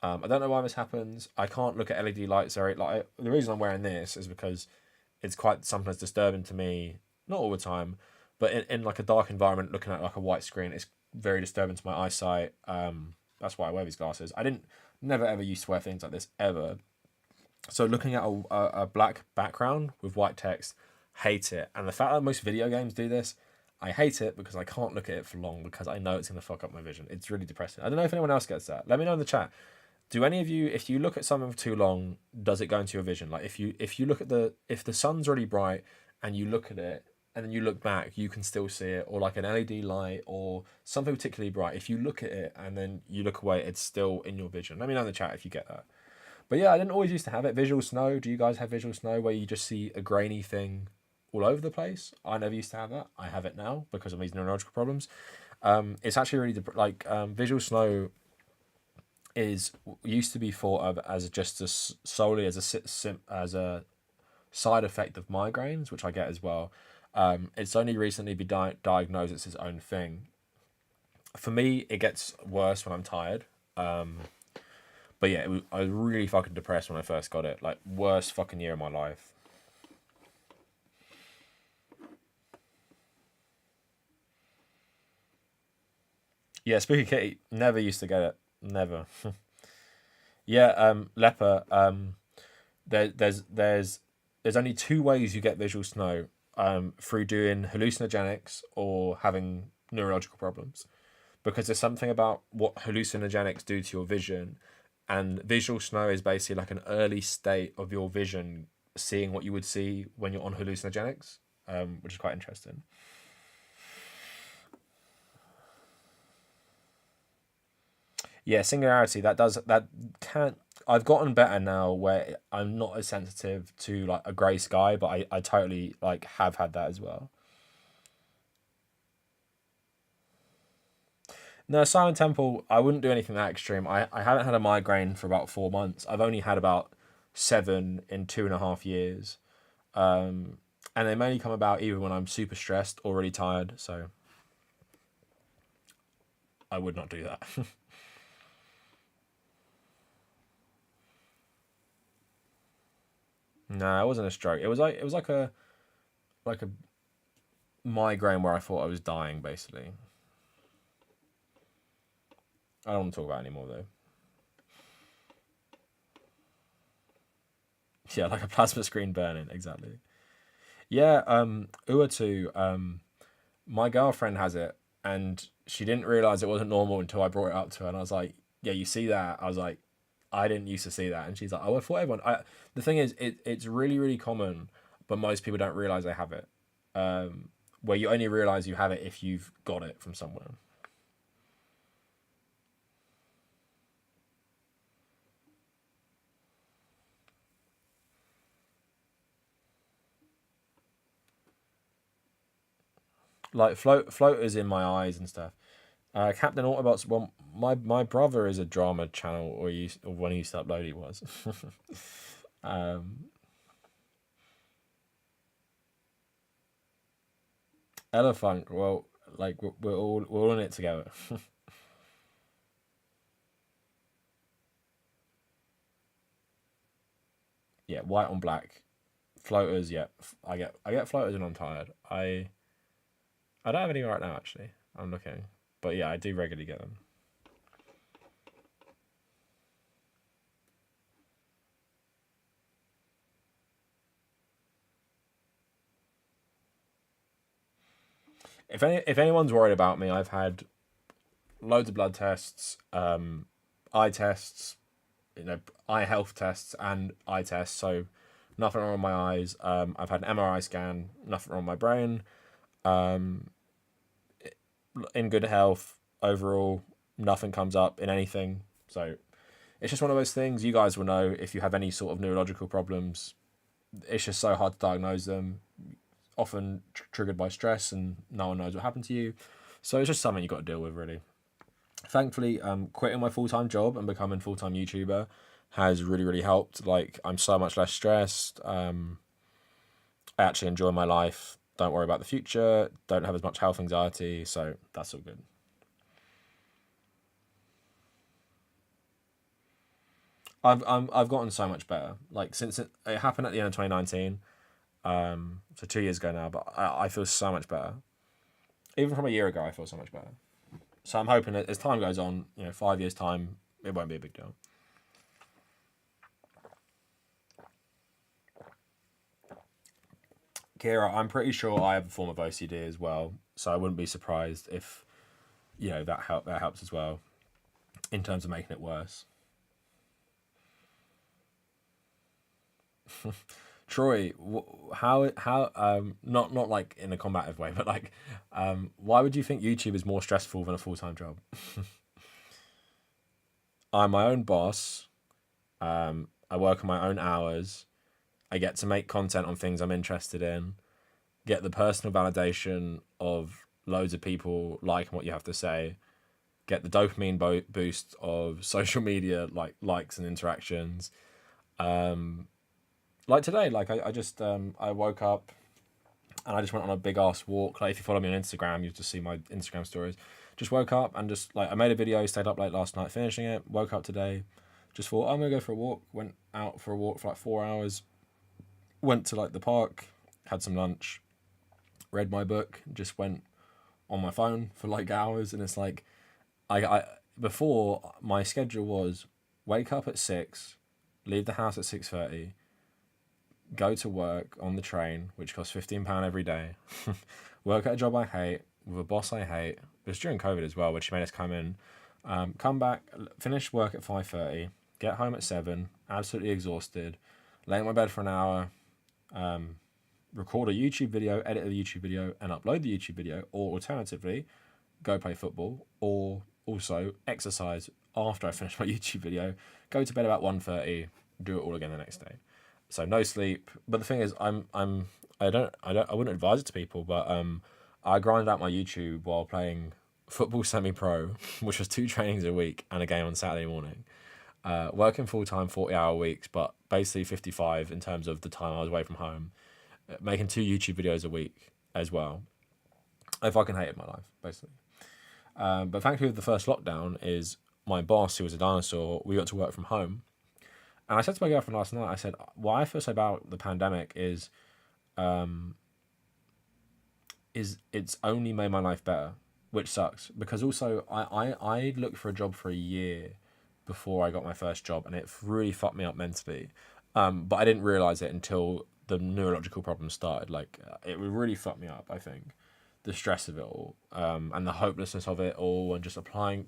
I don't know why this happens. I can't look at LED lights. The reason I'm wearing this is because it's quite sometimes disturbing to me. Not all the time, but in like a dark environment, looking at like a white screen, it's very disturbing to my eyesight. That's why I wear these glasses. I never ever used to wear things like this ever. So looking at a black background with white text, hate it. And the fact that most video games do this, I hate it because I can't look at it for long because I know it's going to fuck up my vision. It's really depressing. I don't know if anyone else gets that. Let me know in the chat. Do any of you, if you look at something for too long, does it go into your vision? Like if you look at if the sun's really bright and you look at it and then you look back, you can still see it, or like an LED light or something particularly bright. If you look at it and then you look away, it's still in your vision. Let me know in the chat if you get that. But yeah, I didn't always used to have it. Visual snow. Do you guys have visual snow where you just see a grainy thing all over the place? I never used to have that. I have it now because of these neurological problems. It's actually really visual snow used to be thought of as solely as a side effect of migraines, which I get as well. It's only recently been diagnosed as its own thing. For me, it gets worse when I'm tired. But yeah, I was really fucking depressed when I first got it. Like, worst fucking year of my life. Yeah, Spooky Kitty, never used to get it. Never. Yeah, Leper, there's only two ways you get visual snow. Through doing hallucinogenics or having neurological problems. Because there's something about what hallucinogenics do to your vision, and visual snow is basically like an early state of your vision seeing what you would see when you're on hallucinogenics, which is quite interesting. Yeah, singularity, that can't. I've gotten better now where I'm not as sensitive to like a grey sky, but I totally like have had that as well. No, Silent Temple, I wouldn't do anything that extreme. I haven't had a migraine for about 4 months. I've only had about 7 in 2.5 years. And they mainly come about either when I'm super stressed or really tired, so I would not do that. No, it wasn't a stroke. It was like a migraine where I thought I was dying, basically. I don't want to talk about it anymore though. Yeah, like a plasma screen burning, exactly. Yeah, Uatu, my girlfriend has it, and she didn't realize it wasn't normal until I brought it up to her, and I was like, "Yeah, you see that?" I was like, "I didn't used to see that," and she's like, "Oh, I thought everyone." The thing is, it's really really common, but most people don't realize they have it. where you only realize you have it if you've got it from somewhere. Like floaters in my eyes and stuff. Captain Autobots. Well, my brother is a drama channel, or when he used to upload, he was. Elephant. Well, like we're all in it together. Yeah, white on black. Floaters. Yeah, I get floaters when I'm tired. I don't have any right now actually. I'm looking, but yeah, I do regularly get them. If anyone's worried about me, I've had loads of blood tests, eye tests, eye health tests and eye tests. So nothing wrong with my eyes. I've had an MRI scan, nothing wrong with my brain. Um, in good health overall, nothing comes up in anything. So it's just one of those things. You guys will know if you have any sort of neurological problems. It's just so hard to diagnose them. Often triggered by stress, and no one knows what happened to you. So it's just something you got to deal with, really. Thankfully, quitting my full-time job and becoming full-time YouTuber has really, really helped. Like, I'm so much less stressed. I actually enjoy my life. Don't worry about the future. Don't have as much health anxiety. So that's all good. I've gotten so much better. Like, since it happened at the end of 2019, so 2 years ago now, but I feel so much better. Even from a year ago, I feel so much better. So I'm hoping that as time goes on, 5 years time, it won't be a big deal. Kira, I'm pretty sure I have a form of OCD as well, so I wouldn't be surprised if that helps as well in terms of making it worse. Troy, how not like in a combative way, but like, why would you think YouTube is more stressful than a full-time job? I'm my own boss. I work on my own hours. I get to make content on things I'm interested in. Get the personal validation of loads of people liking what you have to say. Get the dopamine boost of social media, like likes and interactions. Like today, like I just I woke up and I just went on a big ass walk. Like, if you follow me on Instagram, you'll just see my Instagram stories. Just woke up and just like I made a video, stayed up late last night finishing it. Woke up today, just thought I'm gonna go for a walk. Went out for a walk for like 4 hours. Went to like the park, had some lunch, read my book, just went on my phone for like hours. And it's like I before my schedule was wake up at 6, leave the house at 6:30, go to work on the train, which costs £15 every day, work at a job I hate with a boss I hate. It was during COVID as well, which made us come in, come back, finish work at 5:30, get home at 7, absolutely exhausted, lay in my bed for an hour, record a YouTube video, edit a YouTube video, and upload the YouTube video, or alternatively, go play football, or also exercise after I finish my YouTube video, go to bed about 1:30, do it all again the next day. So no sleep. But the thing is, I wouldn't advise it to people, but I grind out my YouTube while playing football semi-pro, which was 2 trainings a week and a game on Saturday morning. Working full-time 40-hour weeks, but basically 55 in terms of the time I was away from home. Making 2 YouTube videos a week as well. I fucking hated my life, basically. But thankfully, with the first lockdown, is my boss, who was a dinosaur, we got to work from home. And I said to my girlfriend last night, I said, what I feel so about the pandemic is it's only made my life better, which sucks. Because also, I looked for a job for a year before I got my first job, and it really fucked me up mentally. But I didn't realise it until the neurological problems started. Like, it really fucked me up, I think. The stress of it all, and the hopelessness of it all, and just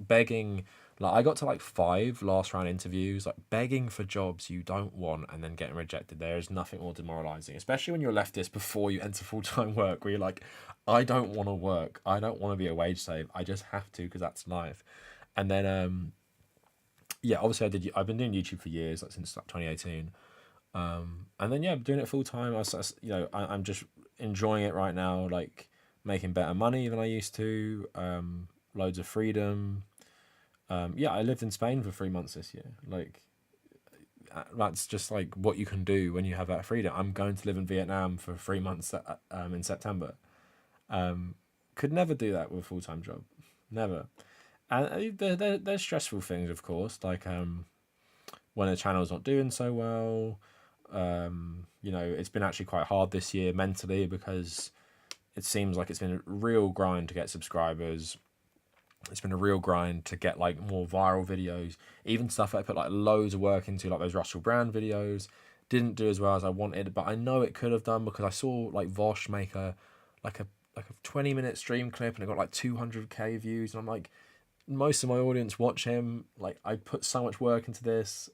begging Like I got to like 5 last round interviews, like begging for jobs you don't want and then getting rejected. There is nothing more demoralizing, especially when you're a leftist before you enter full-time work, where you're like, I don't want to work. I don't want to be a wage slave. I just have to because that's life. And then yeah, obviously I've been doing YouTube for years, like since like 2018. And then yeah, doing it full time. I'm just enjoying it right now, like making better money than I used to. Loads of freedom. Yeah, I lived in Spain for 3 months this year. Like that's just like what you can do when you have that freedom. I'm going to live in Vietnam for 3 months in September. Could never do that with a full time job, never. And there's stressful things, of course, like when the channel's not doing so well. It's been actually quite hard this year mentally because it seems like it's been a real grind to get subscribers. It's been a real grind to get like more viral videos, even stuff I put like loads of work into, like those Russell Brand videos. Didn't do as well as I wanted, but I know it could have done because I saw like Vosh make like a 20-minute stream clip and it got like 200k views, and I'm like, most of my audience watch him. Like I put so much work into this,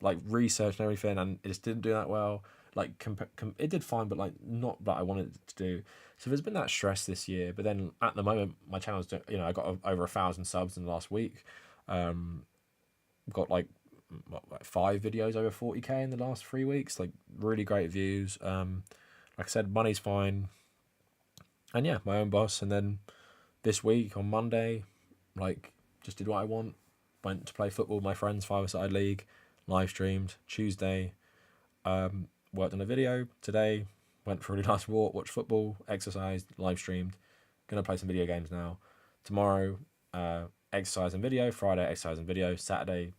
like research and everything, and it just didn't do that well. Like it did fine, but like not that I wanted it to do. So there's been that stress this year. But then at the moment, my channel's I got over 1,000 subs in the last week. Got like 5 videos over 40k in the last 3 weeks. Like really great views. Like I said, money's fine. And yeah, my own boss. And then this week on Monday, like just did what I want. Went to play football with my friends, 5-a-side league, live streamed. Tuesday, worked on a video. Today, went for a really nice walk, watched football, exercised, live streamed. Gonna play some video games now. Tomorrow, exercise and video. Friday, exercise and video. Saturday,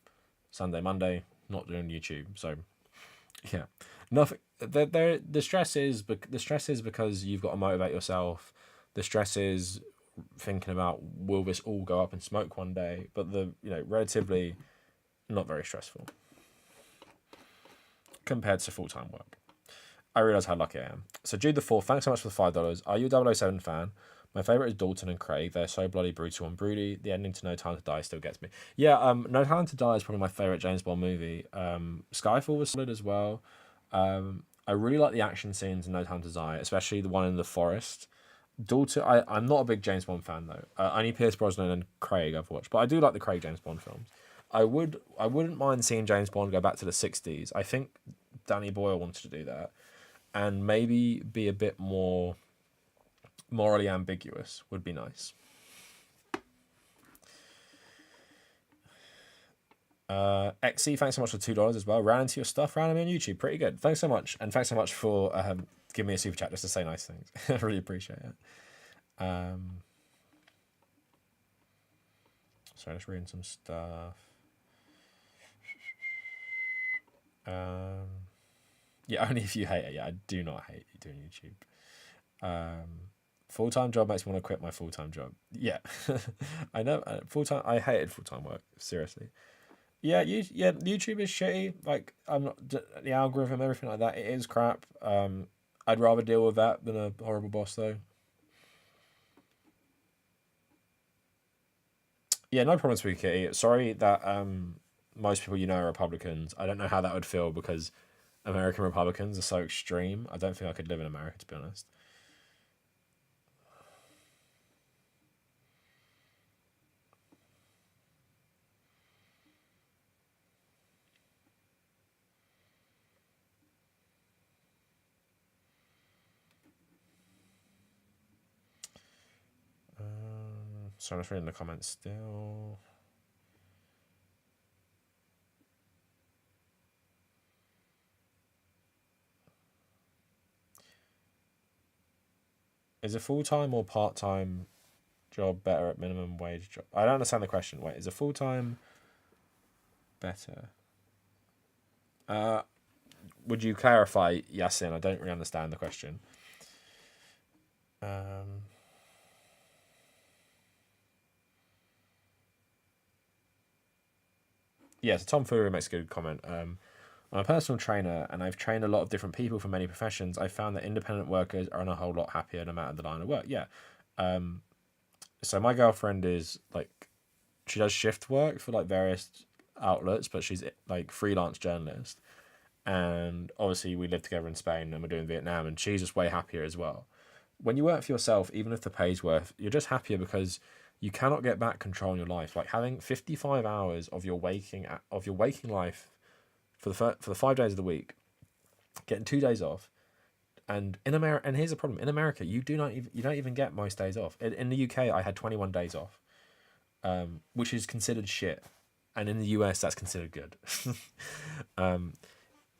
Sunday, Monday, not doing YouTube. So yeah, nothing. The stress is because you've got to motivate yourself. The stress is thinking about, will this all go up in smoke one day? But relatively not very stressful compared to full-time work. I realise how lucky I am. So Jude the 4th, thanks so much for the $5. Are you a 007 fan? My favourite is Dalton and Craig. They're so bloody brutal and broody. The ending to No Time to Die still gets me. Yeah, No Time to Die is probably my favourite James Bond movie. Skyfall was solid as well. I really like the action scenes in No Time to Die, especially the one in the forest. Dalton, I'm not a big James Bond fan though. Only Pierce Brosnan and Craig I've watched, but I do like the Craig James Bond films. I wouldn't mind seeing James Bond go back to the 60s. I think Danny Boyle wanted to do that, and maybe be a bit more morally ambiguous would be nice. XC, thanks so much for $2 as well. Ran into your stuff, ran me on YouTube. Pretty good. Thanks so much, and thanks so much for giving me a super chat just to say nice things. I really appreciate it. Sorry, just reading some stuff. Yeah, only if you hate it. Yeah, I do not hate doing YouTube. Full-time job makes me want to quit my full-time job. Yeah, I know. Full-time, I hated full-time work. Seriously. Yeah, YouTube is shitty. Like, I'm not the algorithm, everything like that. It is crap. I'd rather deal with that than a horrible boss, though. Yeah, no problem, Sweet Kitty. Sorry that most people are Republicans. I don't know how that would feel because American Republicans are so extreme. I don't think I could live in America, to be honest. So I'm just reading the comments still. Is a full-time or part-time job better at minimum wage job? I don't understand the question. Wait, is a full-time better? Would you clarify, Yasin? I don't really understand the question. Yeah, so Tom Fury makes a good comment. I'm a personal trainer, and I've trained a lot of different people from many professions. I found that independent workers are a whole lot happier no matter the line of work. Yeah. So my girlfriend is like she does shift work for like various outlets, but she's like freelance journalist. And obviously we live together in Spain and we're doing Vietnam, and she's just way happier as well. When you work for yourself, even if the pay's worth, you're just happier because you cannot get back control in your life. Like having 55 hours of your waking life for the 5 days of the week, getting 2 days off. And in America, and here's the problem: in America, you don't even get most days off. In the UK, I had 21 days off, which is considered shit, and in the US, that's considered good.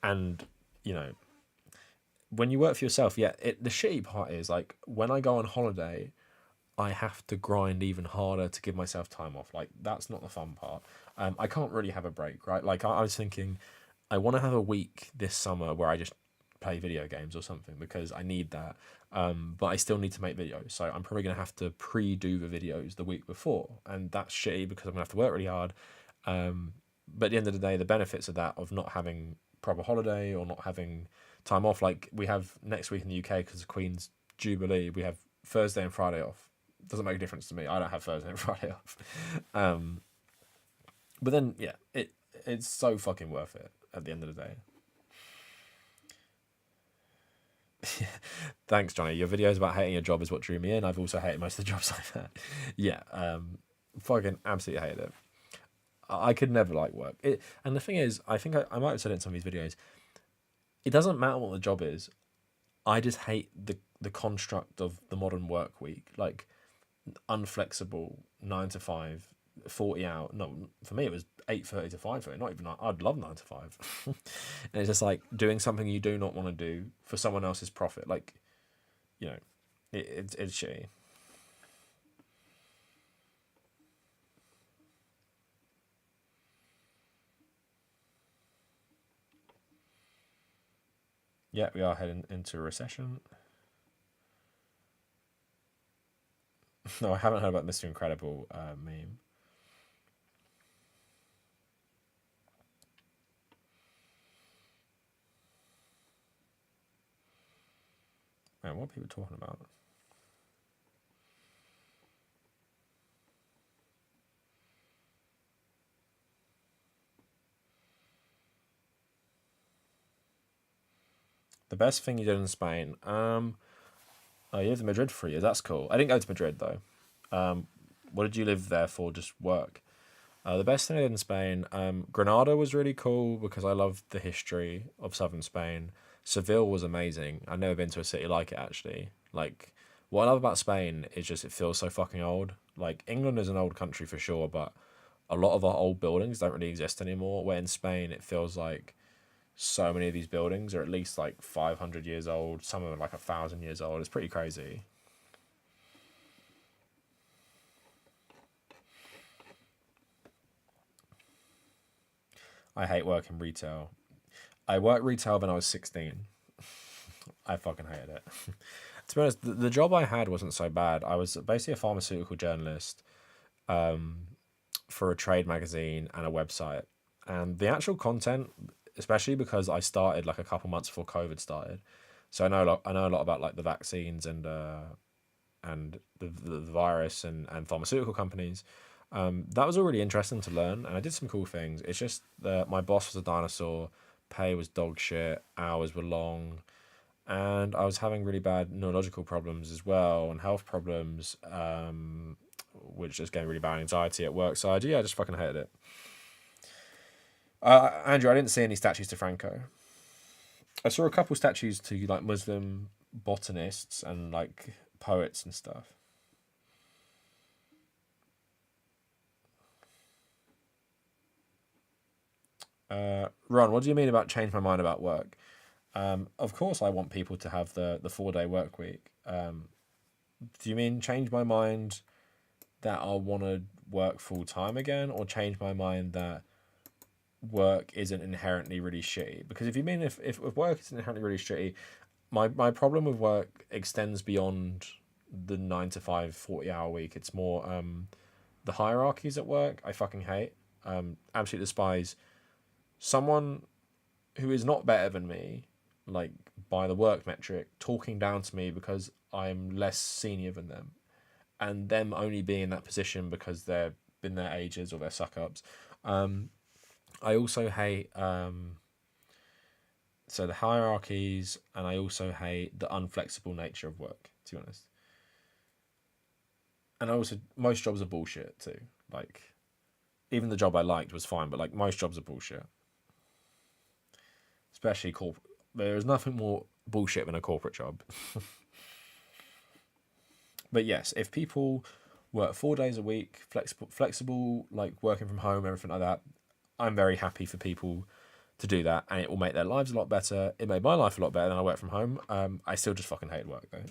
And you know, when you work for yourself, yeah, the shitty part is like when I go on holiday, I have to grind even harder to give myself time off. Like that's not the fun part. I can't really have a break, right? Like I was thinking, I want to have a week this summer where I just play video games or something because I need that. But I still need to make videos, so I'm probably gonna have to pre-do the videos the week before, and that's shitty because I'm gonna have to work really hard. But at the end of the day, the benefits of that, of not having proper holiday or not having time off, like we have next week in the UK because of Queen's Jubilee, we have Thursday and Friday off. Doesn't make a difference to me. I don't have Thursday and Friday off. But then yeah, it's so fucking worth it at the end of the day. Thanks, Johnny. Your videos about hating your job is what drew me in. I've also hated most of the jobs I've had. Yeah, fucking absolutely hated it. I could never like work. And the thing is, I think I might have said it in some of these videos. It doesn't matter what the job is. I just hate the construct of the modern work week. Like, unflexible, 9 to 5, 40 hour. No, for me, it was 8:30 to 5:30. Not even, I'd love 9 to 5. And it's just like doing something you do not want to do for someone else's profit. Like, you know, it's shitty. Yeah, we are heading into a recession. No, I haven't heard about Mr. Incredible meme. Man, what are people talking about? The best thing you did in Spain? Oh, you lived in Madrid for 3 years. That's cool. I didn't go to Madrid though. What did you live there for? Just work? The best thing I did in Spain, Granada was really cool because I loved the history of southern Spain. Seville was amazing. I've never been to a city like it actually. Like, what I love about Spain is just it feels so fucking old. Like, England is an old country for sure, but a lot of our old buildings don't really exist anymore. Where in Spain, it feels like so many of these buildings are at least like 500 years old. Some of them are like 1,000 years old. It's pretty crazy. I hate working retail. I worked retail when I was 16. I fucking hated it. To be honest, the job I had wasn't so bad. I was basically a pharmaceutical journalist for a trade magazine and a website. And the actual content, especially because I started like a couple months before COVID started, so I know a lot about like the vaccines and the virus and pharmaceutical companies. That was all really interesting to learn, and I did some cool things. It's just that my boss was a dinosaur, pay was dog shit, hours were long, and I was having really bad neurological problems as well and health problems, which just gave me really bad anxiety at work. So I just fucking hated it. Andrew, I didn't see any statues to Franco. I saw a couple statues to like Muslim botanists and like poets and stuff. Ron, what do you mean about change my mind about work? Of course, I want people to have the 4 day work week. Do you mean change my mind that I want to work full time again, or change my mind that work isn't inherently really shitty? Because if you mean if work is inherently really shitty, my problem with work extends beyond the 9 to 5 40-hour week. It's more the hierarchies at work I fucking hate. Absolutely despise someone who is not better than me, like by the work metric, talking down to me because I'm less senior than them, and them only being in that position because they're been there ages or they're suck ups. I also hate so the hierarchies, and I also hate the unflexible nature of work, to be honest. And also, most jobs are bullshit too. Like, even the job I liked was fine, but like most jobs are bullshit. Especially corporate. There is nothing more bullshit than a corporate job. But yes, if people work 4 days a week, flexible, like working from home, everything like that, I'm very happy for people to do that, and it will make their lives a lot better. It made my life a lot better than I work from home. I still just fucking hate work though.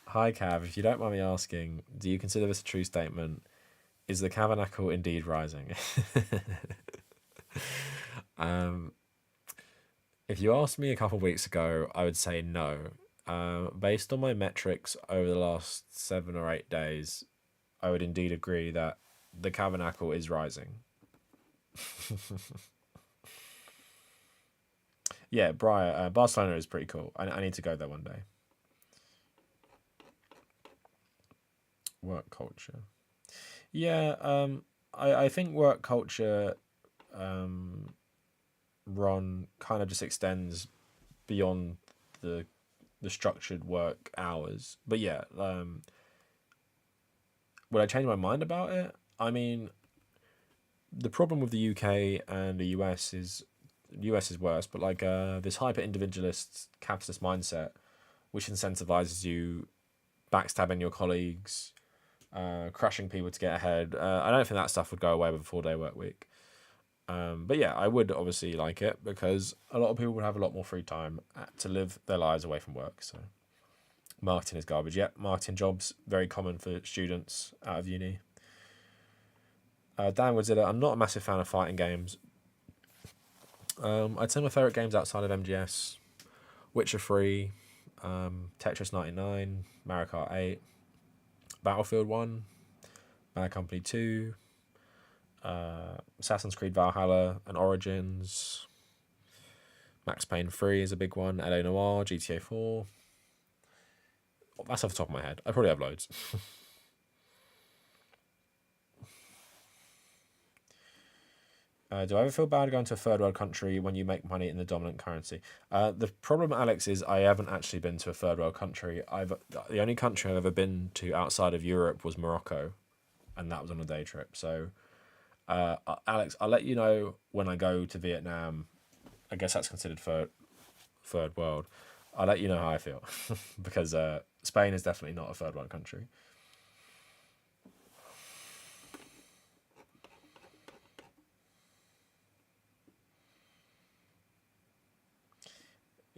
Hi Cav, if you don't mind me asking, do you consider this a true statement? Is the Kavernacle indeed rising? If you asked me a couple of weeks ago, I would say no. Based on my metrics over the last 7 or 8 days, I would indeed agree that the Kavernacle is rising. Yeah, Barcelona is pretty cool. I need to go there one day. Work culture. Yeah, I think work culture, Ron, kind of just extends beyond the structured work hours. But yeah, would I change my mind about it? I mean, the problem with the UK and the US is worse, but like this hyper individualist capitalist mindset, which incentivizes you backstabbing your colleagues, crushing people to get ahead. I don't think that stuff would go away with a 4-day work week. But yeah, I would obviously like it because a lot of people would have a lot more free time to live their lives away from work. So marketing is garbage. Yeah, marketing jobs, very common for students out of uni. Dan Woodzilla, I'm not a massive fan of fighting games. I'd say my favourite games outside of MGS, Witcher 3, Tetris 99, Mario Kart 8, Battlefield 1, Bad Company 2, Assassin's Creed Valhalla and Origins, Max Payne 3 is a big one, LA Noire, GTA 4. That's off the top of my head. I probably have loads. Do I ever feel bad going to a third world country when you make money in the dominant currency? The problem, Alex, is I haven't actually been to a third world country. The only country I've ever been to outside of Europe was Morocco, and that was on a day trip. So, Alex, I'll let you know when I go to Vietnam. I guess that's considered third world. I'll let you know how I feel because Spain is definitely not a third world country.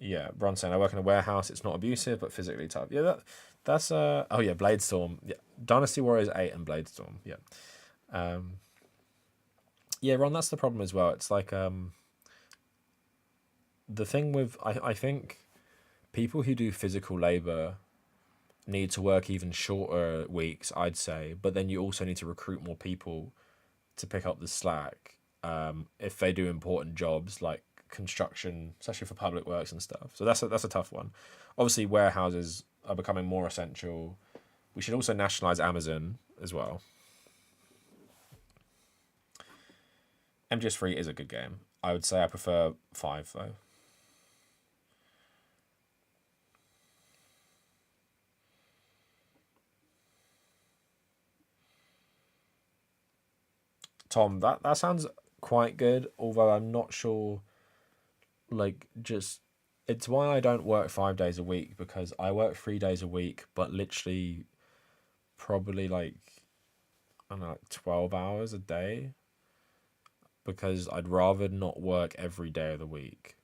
Yeah, Bronson. I work in a warehouse. It's not abusive, but physically tough. Yeah, that's oh yeah, Bladestorm. Yeah, Dynasty Warriors 8 and Bladestorm. Yeah, yeah, Ron. That's the problem as well. It's like the thing with I think people who do physical labor need to work even shorter weeks, I'd say. But then you also need to recruit more people to pick up the slack if they do important jobs like construction, especially for public works and stuff. So that's a tough one. Obviously, warehouses are becoming more essential. We should also nationalize Amazon as well. MGS3 is a good game. I would say I prefer 5 though. Tom, that sounds quite good, although I'm not sure. Like, just it's why I don't work 5 days a week because I work 3 days a week, but literally probably like I don't know, like 12 hours a day because I'd rather not work every day of the week.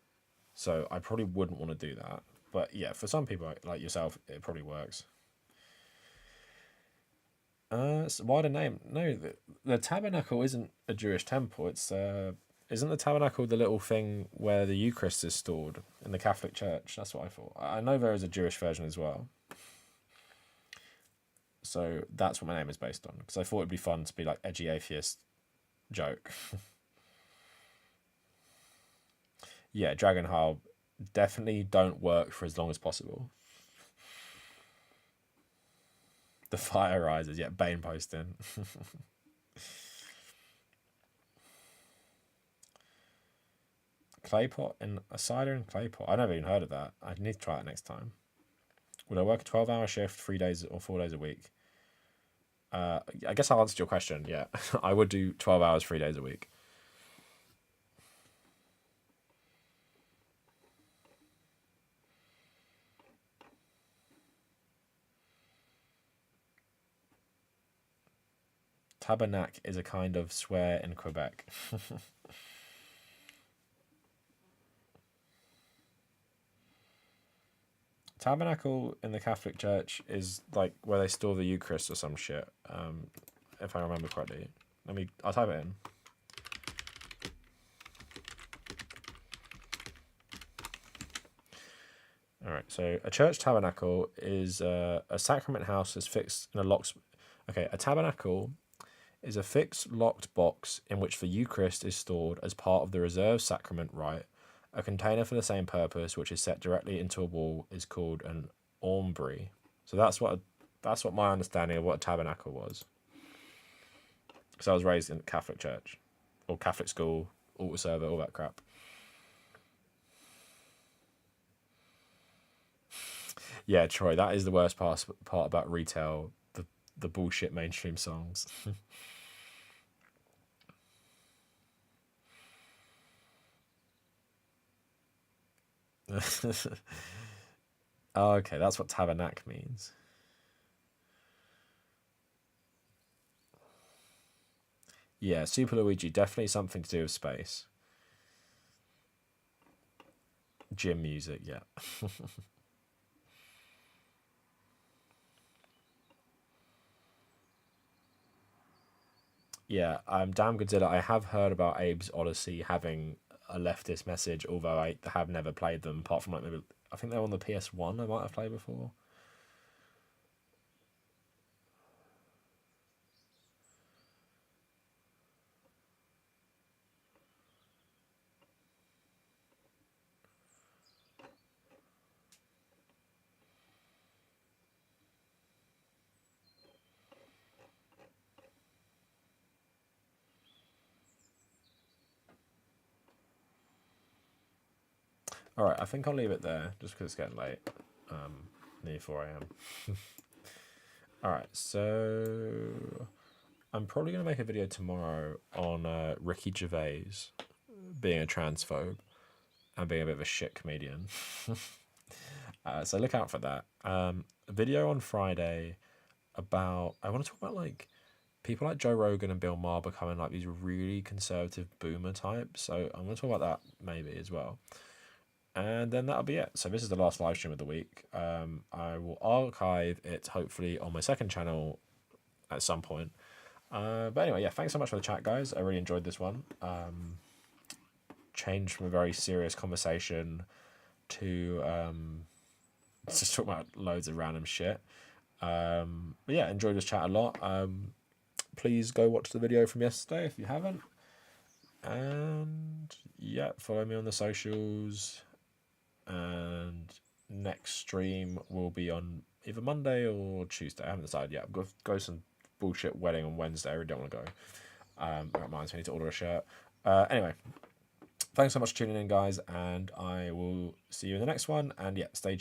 So I probably wouldn't want to do that. But yeah, for some people like yourself, it probably works. So why the name? No, the tabernacle isn't a Jewish temple. It's isn't the tabernacle the little thing where the Eucharist is stored in the Catholic Church? That's what I thought. I know there is a Jewish version as well. So that's what my name is based on because I thought it'd be fun to be like edgy atheist joke. Yeah, Dragon Harp definitely don't work for as long as possible. The fire rises. Yeah, Bane posting. Clay pot and a cider and clay pot. I never even heard of that. I need to try it next time. Would I work a 12-hour shift 3 days or 4 days a week? I guess I'll answer your question. Yeah, I would do 12 hours 3 days a week. Tabernacle is a kind of swear in Quebec. Tabernacle in the Catholic Church is like where they store the Eucharist or some shit. If I remember correctly. I'll type it in. All right, so a church tabernacle is a sacrament house that's fixed in a locked. Okay, a tabernacle is a fixed locked box in which the Eucharist is stored as part of the reserved sacrament rite. A container for the same purpose, which is set directly into a wall, is called an aumbry. So that's what my understanding of what a tabernacle was. Because I was raised in Catholic church, or Catholic school, altar server, all that crap. Yeah, Troy, that is the worst part about retail, the bullshit mainstream songs. Oh, okay, that's what tabernacle means. Yeah, Super Luigi, definitely something to do with space. Gym music, yeah. Yeah, damn Godzilla. I have heard about Abe's Odyssey having a leftist message, although I have never played them apart from like maybe I think they're on the PS1. I might have played before. All right, I think I'll leave it there just because it's getting late. Near 4 a.m. All right, so I'm probably gonna make a video tomorrow on Ricky Gervais being a transphobe and being a bit of a shit comedian. So look out for that. A video on Friday about I want to talk about like people like Joe Rogan and Bill Maher becoming like these really conservative boomer types. So I'm going to talk about that maybe as well. And then that'll be it. So this is the last live stream of the week. I will archive it hopefully on my second channel at some point. But anyway, yeah, thanks so much for the chat, guys. I really enjoyed this one. Changed from a very serious conversation to just talk about loads of random shit. But yeah, enjoyed this chat a lot. Please go watch the video from yesterday if you haven't. And yeah, follow me on the socials. And next stream will be on either Monday or Tuesday. I haven't decided yet. I've got to go to some bullshit wedding on Wednesday. I really don't want to go. That reminds me, I need to order a shirt. Anyway, thanks so much for tuning in, guys, and I will see you in the next one. And yeah, stay tuned.